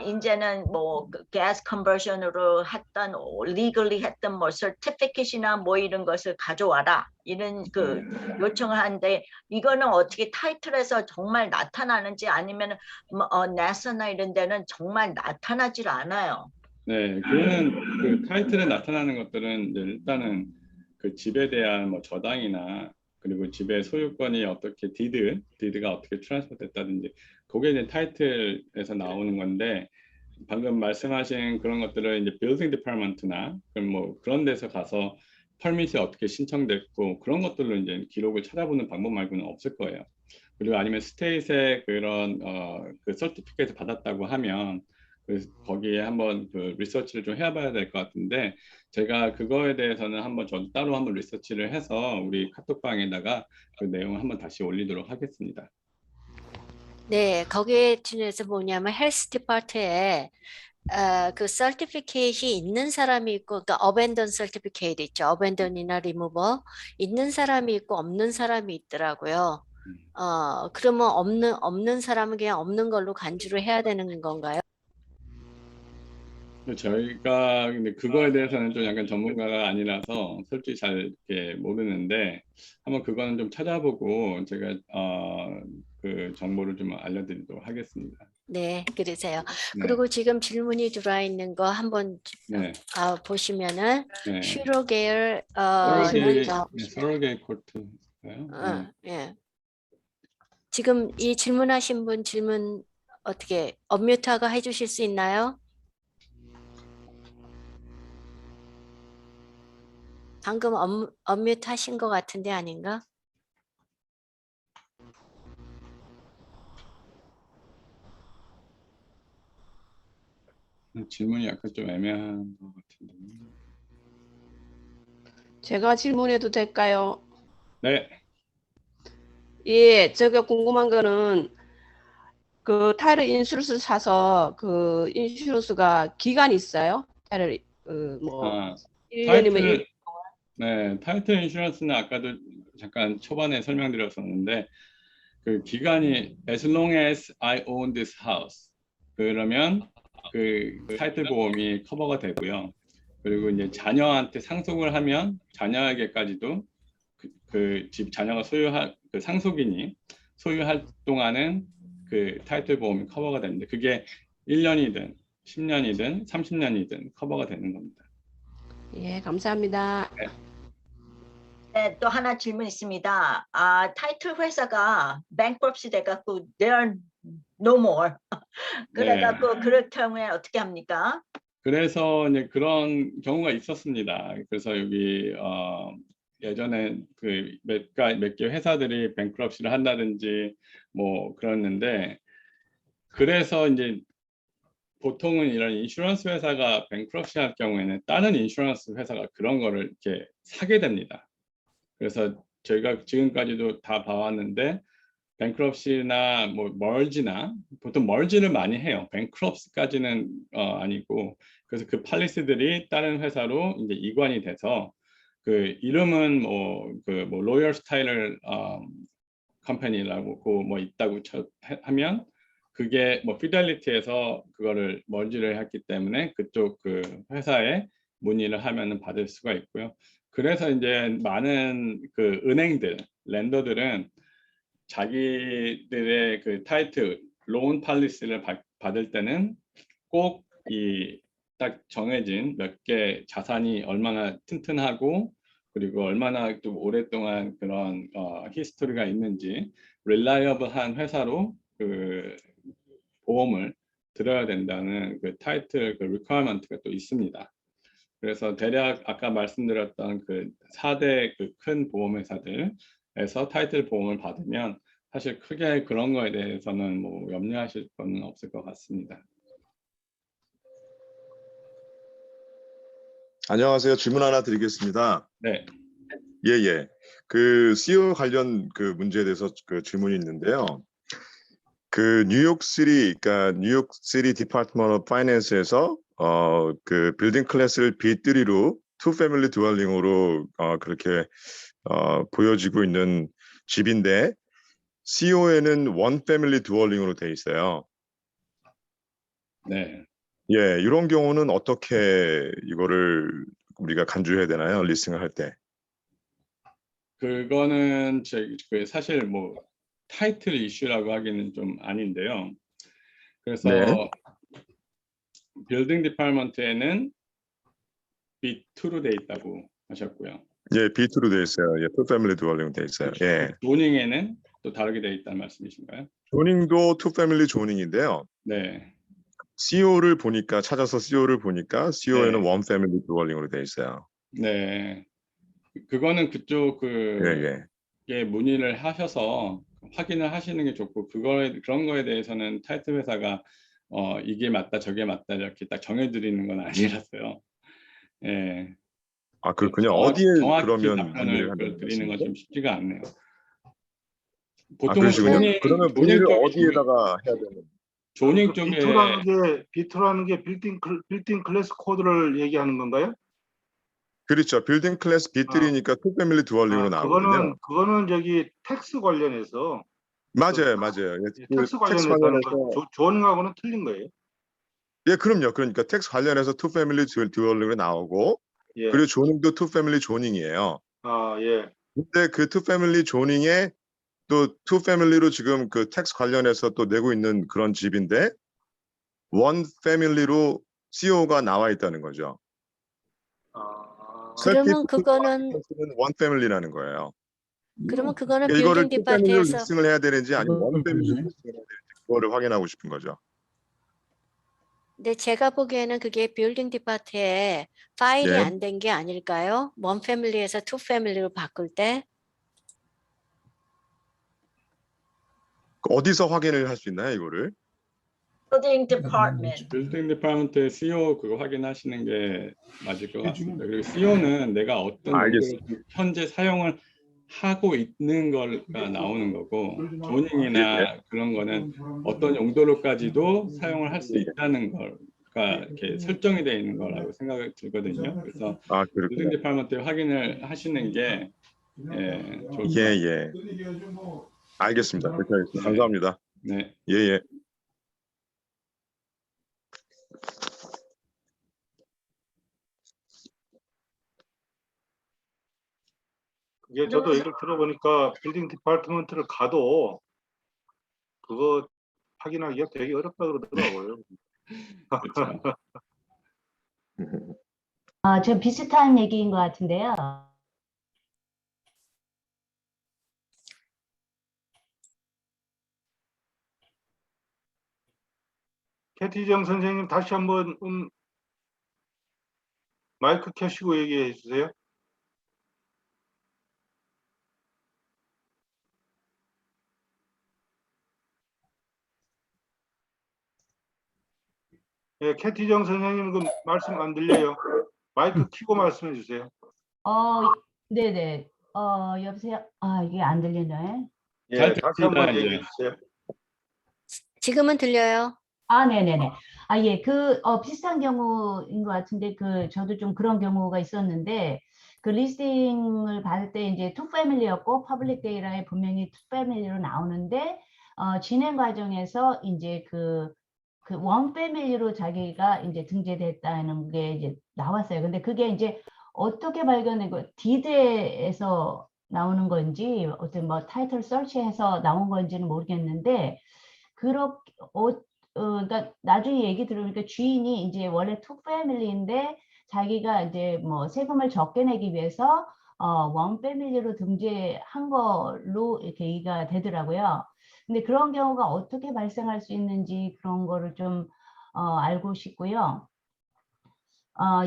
이제는 뭐 가스 컨버전으로 했던 legally 했던 뭐 certificate이나 뭐 이런 것을 가져와라 이런 그 요청을 하는데, 이거는 어떻게 타이틀에서 정말 나타나는지 아니면 나사나 이런 데는 정말 나타나질 않아요. 네, 그거는 그 타이틀에 나타나는 것들은 이제 일단은 그 집에 대한 뭐 저당이나 그리고 집의 소유권이 어떻게 디드가 어떻게 트랜스퍼 됐다든지 그게 이제 타이틀에서 나오는 건데, 방금 말씀하신 그런 것들은 이제 빌딩 디파트먼트나 그럼 뭐 그런 데서 가서 퍼밋이 어떻게 신청됐고 그런 것들로 이제 기록을 찾아보는 방법 말고는 없을 거예요. 그리고 아니면 스테이트의 그런 그 서티피케이트 받았다고 하면 거기에 한번 그 리서치를 좀 해봐야 될 것 같은데, 제가 그거에 대해서는 한번 저도 따로 한번 리서치를 해서 우리 카톡방에다가 그 내용을 한번 다시 올리도록 하겠습니다. 네, 거기에 중에서 뭐냐면 헬스 디파트에 그 서티피케이트이 있는 사람이 있고, 그러니까 어벤던 서티피케이트 있죠. 어벤던이나 리무버 있는 사람이 있고 없는 사람이 있더라고요. 그러면 없는 사람은 그냥 없는 걸로 간주를 해야 되는 건가요? 저희가 근데 그거에 대해서는 좀 약간 전문가가 아니라서 솔직히 잘 이렇게 모르는데, 한번 그거는 좀 찾아보고 제가 그 정보를 좀 알려드리도록 하겠습니다. 네, 그러세요. 네. 그리고 지금 질문이 들어와 있는 거 한번 네. 보시면은 네. 슈로 계열 서로게이 코트인가요? 예. 지금 이 질문하신 분 질문 어떻게 언뮤트하고 해주실 수 있나요? 방금 언뮤트 하신 것 같은데 아닌가? 질문이 약간 좀 애매한 것 같은데. 제가 질문해도 될까요? 네, 예, 제가 궁금한 거는 그 타이틀 인슈런스 사서 그 인슈런스가 기간이 있어요? 타이틀 뭐 아, 1년이면 1년. 타이틀 인슈런스는 아까도 잠깐 초반에 설명드렸었는데 그 기간이 as long as I own this house 그러면 그 타이틀 보험이 커버가 되고요. 그리고 이제 자녀한테 상속을 하면 자녀에게까지도 그 집 자녀가 소유할 그 상속인이 소유할 동안은 그 타이틀 보험이 커버가 되는데 그게 1년이든 10년이든 30년이든 커버가 되는 겁니다. 예, 감사합니다. 네, 또 하나 질문 있습니다. 타이틀 회사가 bankruptcy 돼갖고 they are no more. 그래갖고 그럴 경우에 어떻게 합니까? 그래서 이제 그런 경우가 있었습니다. 그래서 여기 예전에 그 몇 개 회사들이 뱅크럽시를 한다든지 뭐 그랬는데 그래서 이제 보통은 이런 인슈런스 회사가 뱅크럽시 할 경우에는 다른 인슈런스 회사가 그런 거를 이렇게 사게 됩니다. 그래서 저희가 지금까지도 다 봐왔는데 뱅크럽시나 뭐 멀지나 보통 멀지를 많이 해요. 뱅크럽스까지는 아니고 그래서 그 팔리스들이 다른 회사로 이제 이관이 돼서 그 이름은 뭐 로열 스타일을 컴퍼니라고 뭐 있다고 하면 그게 뭐 피델리티에서 그거를 멀지를 했기 때문에 그쪽 그 회사에 문의를 하면은 받을 수가 있고요. 그래서 이제 많은 그 은행들, 랜더들은 자기들의 그 타이틀, 로운 팔리스를 받을 때는 꼭 이 딱 정해진 몇 개 자산이 얼마나 튼튼하고 그리고 얼마나 좀 오랫동안 그런 히스토리가 있는지 릴라이어블한 회사로 그 보험을 들어야 된다는 그 타이틀 그 리퀘어먼트가 또 있습니다. 그래서 대략 아까 말씀드렸던 그 4대 그 큰 보험회사들에서 타이틀 보험을 받으면 사실 크게 그런 거에 대해서는 뭐 염려하실 건 없을 것 같습니다. 안녕하세요. 질문 하나 드리겠습니다. 네, 예. 그 CEO 관련 그 문제에 대해서 그 질문이 있는데요. 그 뉴욕시티, 그러니까 뉴욕시티 디파트먼트 오브 파이낸스에서 그 빌딩 클래스를 B3로 투 패밀리 드웰링으로 그렇게 보여지고 있는 집인데 CO에는 원 패밀리 드웰링으로 돼 있어요. 네. 예, 이런 경우는 어떻게 이거를 우리가 간주해야 되나요? 리스팅을 할 때. 그거는 그 사실 뭐 타이틀 이슈라고 하기는 좀 아닌데요. 그래서 네. 빌딩 디파트먼트에는 B2로 돼 있다고 하셨고요. 예, B2로 돼 있어요. 예, 투 패밀리 드웰링 돼 있어요. 예. 조닝에는 또 다르게 돼 있다는 말씀이신가요? 조닝도 투 패밀리 조닝인데요. 네. CO를 보니까 찾아서 CO를 보니까 CO에는 네. 원 패밀리 드웰링으로 돼 있어요. 네. 그거는 그쪽 예. 게 문의를 하셔서 확인을 하시는 게 좋고 그런 거에 대해서는 타이틀 회사가 이게 맞다 저게 맞다 이렇게 딱 정해드리는 건 아니라서요. 예. 아, 그렇군요. 어디에 정확히 그러면 답변을 문의를 한다는 드리는 건 말씀이죠? 좀 쉽지가 않네요. 아, 보통은 그러시군요. 그러면 문의를 쪽에 어디에다가 해야 되는? 조닝 그 쪽에 B2라는 게 빌딩 클래스 코드를 얘기하는 건가요? 그렇죠. 빌딩 클래스 B3니까 투 패밀리 드웰링으로 나오거든요. 그거는 저기 텍스 관련해서 맞아요. 예, 그 텍스 텍스 관련해서 하는 관련해서 거 조닝하고는 틀린 거예요. 예, 그럼요. 그러니까 텍스 관련해서 투 패밀리 드웰링으로 나오고 예. 그리고 조닝도 투 패밀리 조닝이에요. 예. 근데 그 투 패밀리 조닝에 또 투 패밀리로 지금 그 텍스 관련해서 또 내고 있는 그런 집인데 원 패밀리로 CO가 나와 있다는 거죠. 그러면 그거는 원 패밀리라는 거예요. 그러면 그러니까 빌딩 이거를 투 패밀리로 디파트에서 리스팅을 해야 되는지 아니면 원 패밀리로 리스팅을 해야 되는지 그거를 확인하고 싶은 거죠. 근데 제가 보기에는 그게 빌딩 디파트에 파일이 예. 안 된 게 아닐까요? 원 패밀리에서 투 패밀리로 바꿀 때 어디서 확인을 할 수 있나요, 이거를? building department. 빌딩 디파트먼트의 CEO 그거 확인하시는 게 맞을 것 같습니다. 그리고 CEO는 내가 어떤 알겠습니다. 용도로 현재 사용을 하고 있는 거가 나오는 거고, 조닝이나 그런 거는 어떤 용도로까지도 사용을 할 수 있다는 걸가 이렇게 설정이 되어 있는 거라고 생각이 들거든요. 그래서 아, 빌딩 그렇구나. 디파트먼트 확인을 하시는 게 좋을 것 예, 같아요. 예. 알겠습니다. 그렇게 하겠습니다. 네. 감사합니다. 네. 예, 예. 이게 저도 얘기를 들어보니까 빌딩 디파트먼트를 가도 그거 확인하기가 되게 어렵다 그러더라고요. 그렇죠. 저 비슷한 얘기인 것 같은데요. 캐티정 선생님 다시 한번 마이크 켜시고 얘기해 주세요. 예, 캐티정 선생님 그 말씀 안 들려요. 마이크 켜고 말씀해 주세요. 네네. 여보세요? 이게 안 들리네. 예, 잘 다시 들립니다, 한번 이제. 얘기해 주세요. 지금은 들려요? 네네네. 예, 비슷한 경우인 것 같은데, 저도 좀 그런 경우가 있었는데, 그 리스팅을 받을 때 이제 투 패밀리였고, 퍼블릭 데이터에 분명히 투 패밀리로 나오는데, 진행 과정에서 이제 원 패밀리로 자기가 이제 등재됐다는 게 이제 나왔어요. 근데 그게 이제 어떻게 발견된 거, 디드에서 나오는 건지, 어떤 뭐 타이틀 서치해서 나온 건지는 모르겠는데, 그러니까 나중에 얘기 들으니까 주인이 이제 원래 투 패밀리인데 자기가 이제 뭐 세금을 적게 내기 위해서 원 패밀리로 등재한 걸로 이렇게 얘기가 되더라고요. 근데 그런 경우가 어떻게 발생할 수 있는지 그런 거를 좀 알고 싶고요.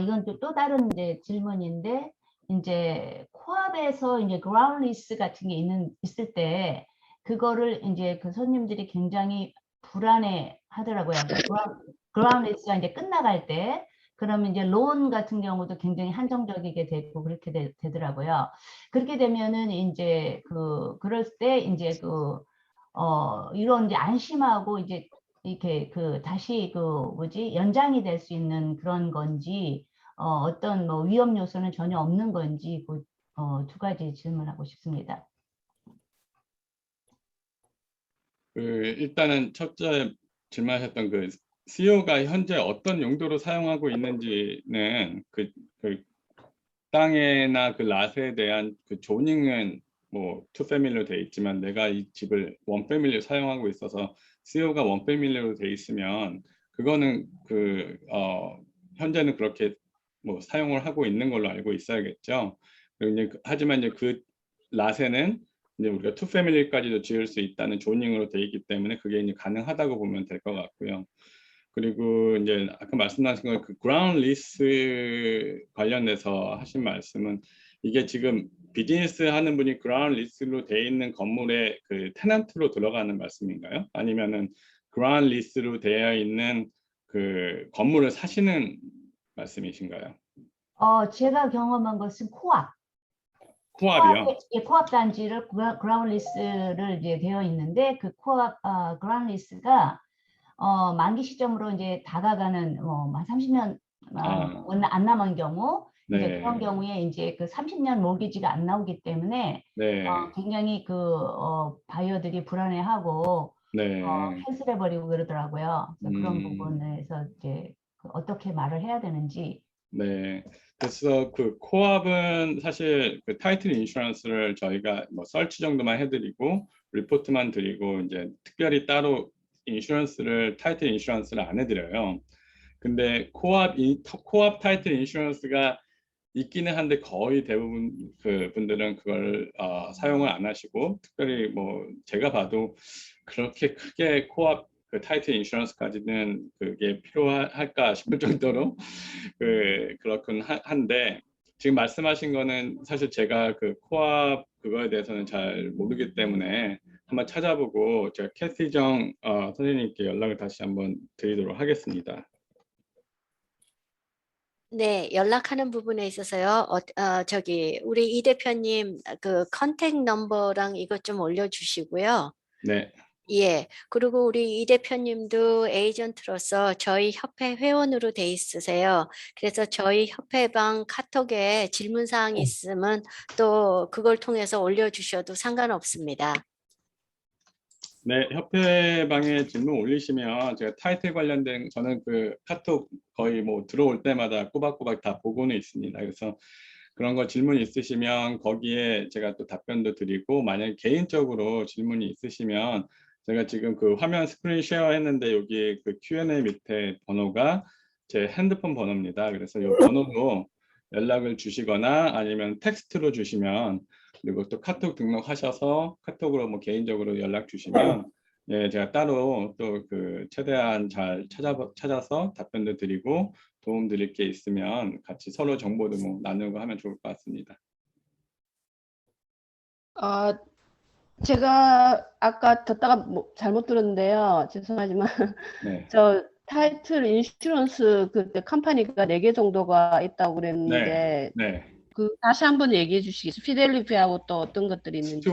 이건 또 다른 이제 질문인데, 이제 코앞에서 이제 그라운드 리스 같은 게 있을 때 그거를 이제 그 손님들이 굉장히 불안해 하더라고요. 그라운드 리스가 이제 끝나갈 때, 그러면 이제 론 같은 경우도 굉장히 한정적이게 되고 그렇게 되더라고요. 그렇게 되면은 이제 그럴 때 이제 이런 이제 안심하고 이제 이렇게 다시 연장이 될 수 있는 그런 건지, 어떤 뭐 위험 요소는 전혀 없는 건지, 두 가지 질문하고 싶습니다. 일단은 첫째 질문하셨던 그 CEO가 현재 어떤 용도로 사용하고 있는지는 그 땅에나 그 랏에 대한 그 조닝은 뭐 투 패밀리로 돼 있지만, 내가 이 집을 원 패밀리로 사용하고 있어서 CEO가 원 패밀리로 돼 있으면 그거는 현재는 그렇게 뭐 사용을 하고 있는 걸로 알고 있어야겠죠. 그리고 이제 하지만 이제 그 랏에는 이제 우리가 투 패밀리까지도 지을 수 있다는 조닝으로 돼 있기 때문에 그게 이제 가능하다고 보면 될 것 같고요. 그리고 이제 아까 말씀하신 건 그 그라운드 리스 관련해서 하신 말씀은, 이게 지금 비즈니스 하는 분이 그라운드 리스로 돼 있는 건물에 그 테넌트로 들어가는 말씀인가요? 아니면은 그라운드 리스로 되어 있는 그 건물을 사시는 말씀이신가요? 제가 경험한 것은 코압이요. 코앞 단지를 그라운드 리스를 이제 되어 있는데, 그 코앞 그라운드 리스가 만기 시점으로 이제 다가가는 한 30년 안 남은 경우, 이제 네. 그런 경우에 이제 그 30년 모기지가 안 나오기 때문에 네. 굉장히 바이어들이 불안해하고 네. 캔슬해버리고 그러더라고요. 그래서 그런 음. 부분에서 이제 어떻게 말을 해야 되는지. 네. 그래서 그 코압은 사실 그 타이틀 인슈런스를 저희가 뭐 설치 정도만 해드리고 리포트만 드리고 이제 특별히 따로 타이틀 인슈런스를 안 해드려요. 근데 코압 타이틀 인슈런스가 있기는 한데 거의 대부분 그 분들은 그걸 사용을 안 하시고, 특별히 뭐 제가 봐도 그렇게 크게 코압 그 타이틀 인슈런스까지는 그게 필요할까 싶을 정도로 그렇군 한데, 지금 말씀하신 거는 사실 제가 그 코압 그거에 대해서는 잘 모르기 때문에 한번 찾아보고 제가 캐시정 선생님께 연락을 다시 한번 드리도록 하겠습니다. 네, 연락하는 부분에 있어서요. 저기 우리 이 대표님 그 컨택 넘버랑 이것 좀 올려주시고요. 네, 예, 그리고 우리 이 대표님도 에이전트로서 저희 협회 회원으로 돼 있으세요. 그래서 저희 협회방 카톡에 질문 사항이 있으면 또 그걸 통해서 올려주셔도 상관없습니다. 네, 협회방에 질문 올리시면 제가 타이틀 관련된 저는 그 카톡 거의 뭐 들어올 때마다 꼬박꼬박 다 보고는 있습니다. 그래서 그런 거 질문 있으시면 거기에 제가 또 답변도 드리고 만약에 개인적으로 질문이 있으시면 제가 지금 그 화면 스크린 쉐어 했는데 여기 그 Q&A 밑에 번호가 제 핸드폰 번호입니다. 그래서 이 번호로 연락을 주시거나 아니면 텍스트로 주시면 그리고 또 카톡 등록하셔서 카톡으로 뭐 개인적으로 연락 주시면 예, 제가 따로 또 그 최대한 잘 찾아서 답변도 드리고 도움 드릴 게 있으면 같이 서로 정보도 뭐 나누고 하면 좋을 것 같습니다. 제가 아까 듣다가 뭐 잘못 들었는데요. 죄송하지만 네, 저 타이틀 인슈런스 그때 컴퍼니가 4개 정도가 있다고 네, 그랬는데 네. 그 다시 한번 얘기해 주시겠어요? 피델리티하고 또 어떤 것들이 있는지.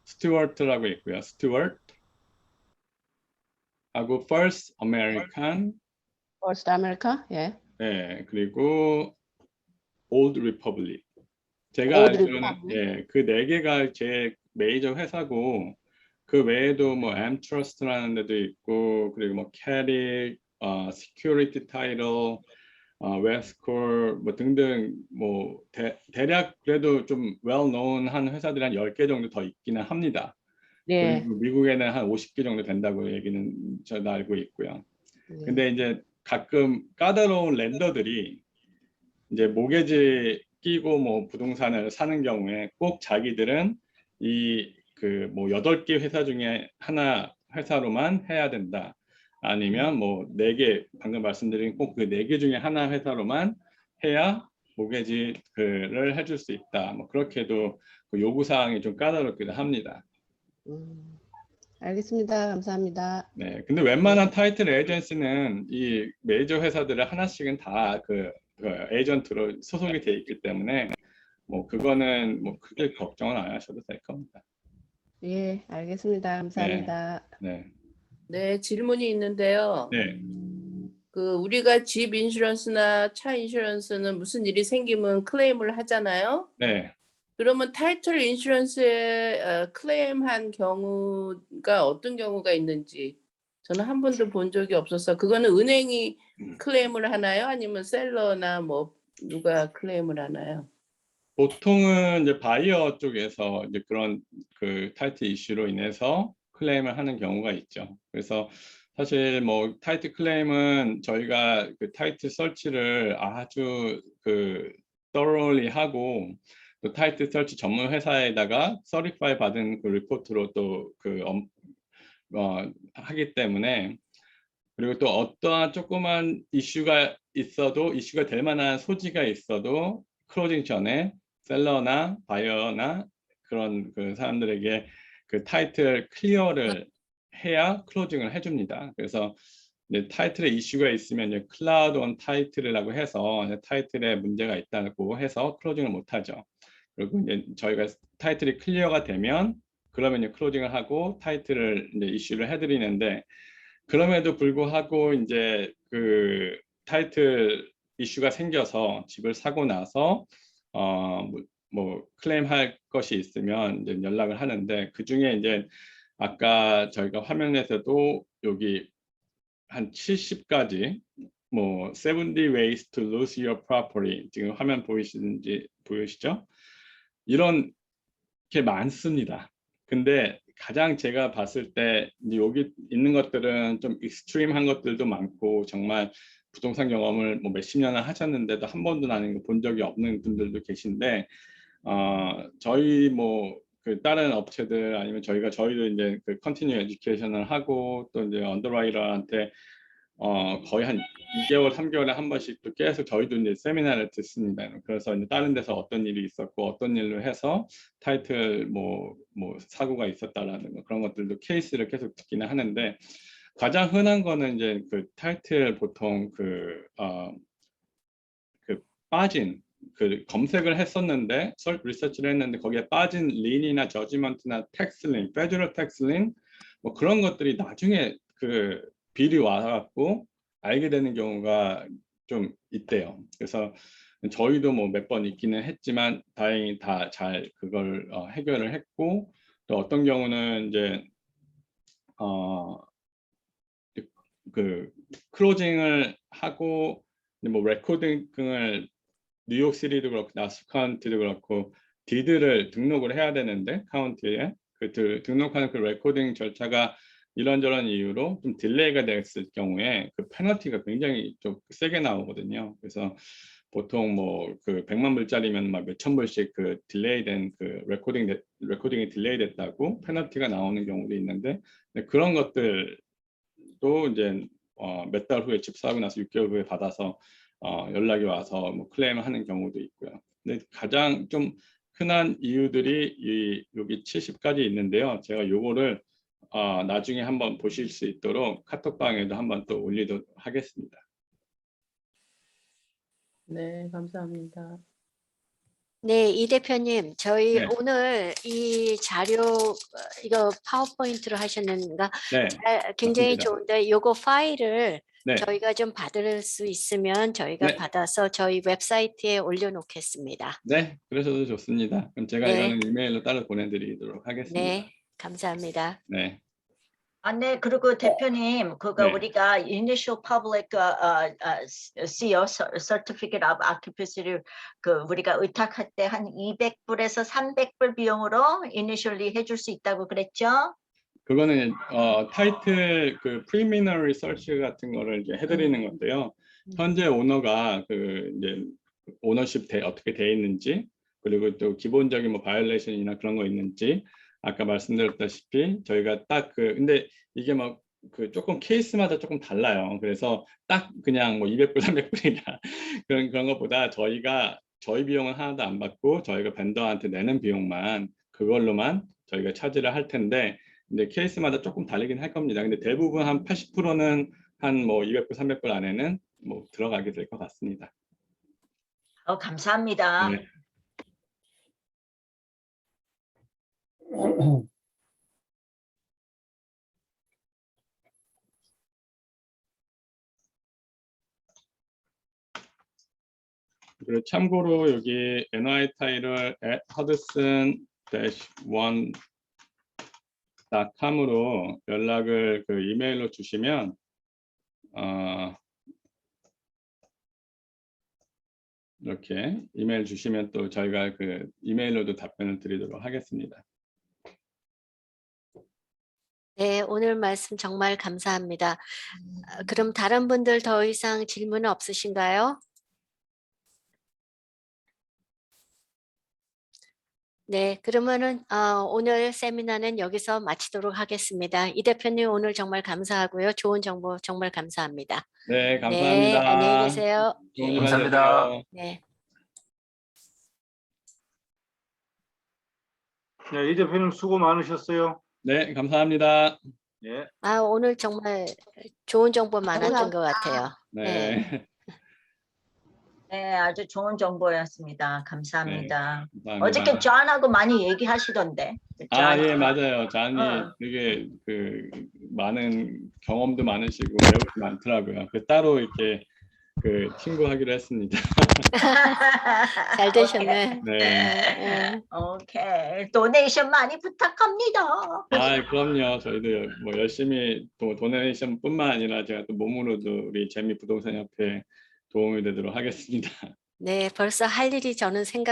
스튜어트라고 있고요. 스튜어트 하고 First American, 퍼스트 아메리카? 예. 네, 그리고 Old Republic. 제가 Old 알기로는 Republic. 예, 그 4개가 제 메이저 회사고 그 외에도 뭐 Amtrust라는 데도 있고 그리고 뭐 Carrick, Security Title, 웨스콜 뭐 등등 뭐 대략 그래도 좀 well known 한 회사들이 한 10개 정도 더 있기는 합니다. 네. 그리고 미국에는 한 50개 정도 된다고 얘기는 저도 알고 있고요. 근데 이제 가끔 까다로운 렌더들이 이제 모게지 끼고 뭐 부동산을 사는 경우에 꼭 자기들은 이 그 뭐 8개 회사 중에 하나 회사로만 해야 된다. 아니면 뭐 4개 방금 말씀드린 꼭 그 4개 중에 하나 회사로만 해야 모게지를 해줄 수 있다. 뭐 그렇게도 그 요구 사항이 좀 까다롭기도 합니다. 알겠습니다. 감사합니다. 네, 근데 웬만한 타이틀 에이전시는 이 메이저 회사들을 하나씩은 다 그 에이전트로 소속이 돼 있기 때문에 뭐 그거는 뭐 크게 걱정은 안 하셔도 될 겁니다. 예, 알겠습니다. 감사합니다. 네, 네, 질문이 있는데요. 네, 그 우리가 집 인슈런스나 차 인슈런스는 무슨 일이 생기면 클레임을 하잖아요. 네. 그러면 타이틀 인슈런스에 클레임한 경우가 어떤 경우가 있는지 저는 한 번도 본 적이 없어서 그거는 은행이 클레임을 하나요? 아니면 셀러나 뭐 누가 클레임을 하나요? 보통은 이제 바이어 쪽에서 이제 그런 그 타이틀 이슈로 인해서 클레임을 하는 경우가 있죠. 그래서 사실 뭐 타이틀 클레임은 저희가 그 타이틀 설치를 아주 그 thoroughly 하고 또 타이틀 설치 전문 회사에다가 서티파이 받은 그 리포트로 또 그 하기 때문에 그리고 또 어떠한 조그만 이슈가 있어도 이슈가 될 만한 소지가 있어도 클로징 전에 셀러나 바이어나 그런 그 사람들에게 그 타이틀 클리어를 해야 클로징을 해줍니다. 그래서 이제 타이틀에 이슈가 있으면 이제 클라우드 온 타이틀이라고 해서 이제 타이틀에 문제가 있다고 해서 클로징을 못하죠. 그리고 이제 저희가 타이틀이 클리어가 되면 그러면 이제 클로징을 하고 타이틀을 이제 이슈를 해드리는데 그럼에도 불구하고 이제 그 타이틀 이슈가 생겨서 집을 사고 나서 뭐 클레임할 것이 있으면 이제 연락을 하는데 그 중에 이제 아까 저희가 화면에서도 여기 한 70가지 뭐 70 ways to lose your property 지금 화면 보이시죠? 이런 게 많습니다. 근데 가장 제가 봤을 때 여기 있는 것들은 좀 익스트림한 것들도 많고 정말 부동산 경험을 뭐 몇십 년을 하셨는데도 한 번도 나는 본 적이 없는 분들도 계신데 저희 뭐 그 다른 업체들 아니면 저희도 이제 그 컨티뉴 에듀케이션을 하고 또 이제 언더라이터한테 거의 한 2개월, 3개월에 한 번씩 또 계속 저희도 이제 세미나를 듣습니다. 그래서 이제 다른 데서 어떤 일이 있었고 어떤 일로 해서 타이틀 뭐 사고가 있었다라는 거, 그런 것들도 케이스를 계속 듣기는 하는데, 가장 흔한 거는 이제 그 타이틀 보통 그 빠진 그 검색을 했었는데 리서치를 했는데 거기에 빠진 린이나 저지먼트나 텍스린, 페더럴 텍스린 뭐 그런 것들이 나중에 그 빌이 와갖고 알게 되는 경우가 좀 있대요. 그래서 저희도 뭐 몇 번 있기는 했지만 다행히 다 잘 그걸 해결을 했고, 또 어떤 경우는 이제 그 클로징을 하고 뭐 레코딩을 뉴욕시티도 그렇고 나스 카운티도 그렇고 디드를 등록을 해야 되는데 카운티에 그 등록하는 그 레코딩 절차가 이런저런 이유로 좀 딜레이가 됐을 경우에 그 페널티가 굉장히 좀 세게 나오거든요. 그래서 보통 뭐 그 100만 불짜리면 막 몇천 불씩 그 딜레이된 그 레코딩이 딜레이 됐다고 페널티가 나오는 경우도 있는데, 그런 것들도 이제 몇 달 후에 집사하고 나서 6개월 후에 받아서 연락이 와서 뭐 클레임을 하는 경우도 있고요. 근데 가장 좀 흔한 이유들이 여기 70가지 있는데요. 제가 요거를 나중에 한번 보실 수 있도록 카톡방에도 한번 또 올리도록 하겠습니다. 네, 감사합니다. 네, 이 대표님, 저희 네. 오늘 이 자료 이거 파워포인트로 하셨는가? 네, 굉장히 맞습니다. 좋은데 요거 파일을 네, 저희가 좀 받을 수 있으면 저희가 네. 받아서 저희 웹사이트에 올려놓겠습니다. 네, 그러셔도 좋습니다. 그럼 제가 네. 이거는 이메일로 따로 보내드리도록 하겠습니다. 네, 감사합니다. 네, 네, 그리고 대표님, 그거 네. 우리가 initial public CO certificate of occupancy를 그 우리가 의탁할 때 한 200불에서 300불 비용으로 initially 해줄 수 있다고 그랬죠? 그거는 타이틀 그 preliminary search 같은 거를 이제 해드리는 건데요. 현재 오너가 그 이제 오너십 어떻게 돼 있는지, 그리고 또 기본적인 뭐 바이올레이션이나 그런 거 있는지, 아까 말씀드렸다시피 저희가 딱 근데 이게 막 그 조금 케이스마다 조금 달라요. 그래서 딱 그냥 뭐 200불, 300불이나 그런 것보다 저희 비용은 하나도 안 받고 저희가 벤더한테 내는 비용만 그걸로만 저희가 차지를 할 텐데, 근데 케이스마다 조금 다르긴 할 겁니다. 근데 대부분 한 80%는 한 뭐 200불, 300불 안에는 뭐 들어가게 될 것 같습니다. 감사합니다. 네. 그리고 참고로 여기 NY 타일을 hudson-1.com으로 연락을 그 이메일로 주시면 이렇게 이메일 주시면 또 저희가 그 이메일로도 답변을 드리도록 하겠습니다. 네, 오늘 말씀 정말 감사합니다. 그럼 다른 분들 더 이상 질문 없으신가요? 네, 그러면은 오늘 세미나는 여기서 마치도록 하겠습니다. 이 대표님 오늘 정말 감사하고요. 좋은 정보 정말 감사합니다. 네, 감사합니다. 네, 안녕히 계세요. 좋은 네. 주말 감사합니다. 되세요. 네. 네, 이 대표님 수고 많으셨어요. 네, 감사합니다. 예. 오늘 정말 좋은 정보 많았던 것 같아요. 네. 네, 아주 좋은 정보였습니다. 감사합니다. 감사합니다. 어저께 존하고 많이 얘기하시던데. 예, 맞아요. 잔이 되게 그 많은 경험도 많으시고 배울 게 많더라고요. 그 따로 이렇게 그 친구하기로 했습니다. 잘 되셨네. 네. 오케이. 도네이션 많이 부탁합니다. 그럼요. 저희도 뭐 열심히 도네이션뿐만 아니라 제가 또 몸으로도 우리 재미 부동산 협회에 도움이 되도록 하겠습니다. 네, 벌써 할 일이 저는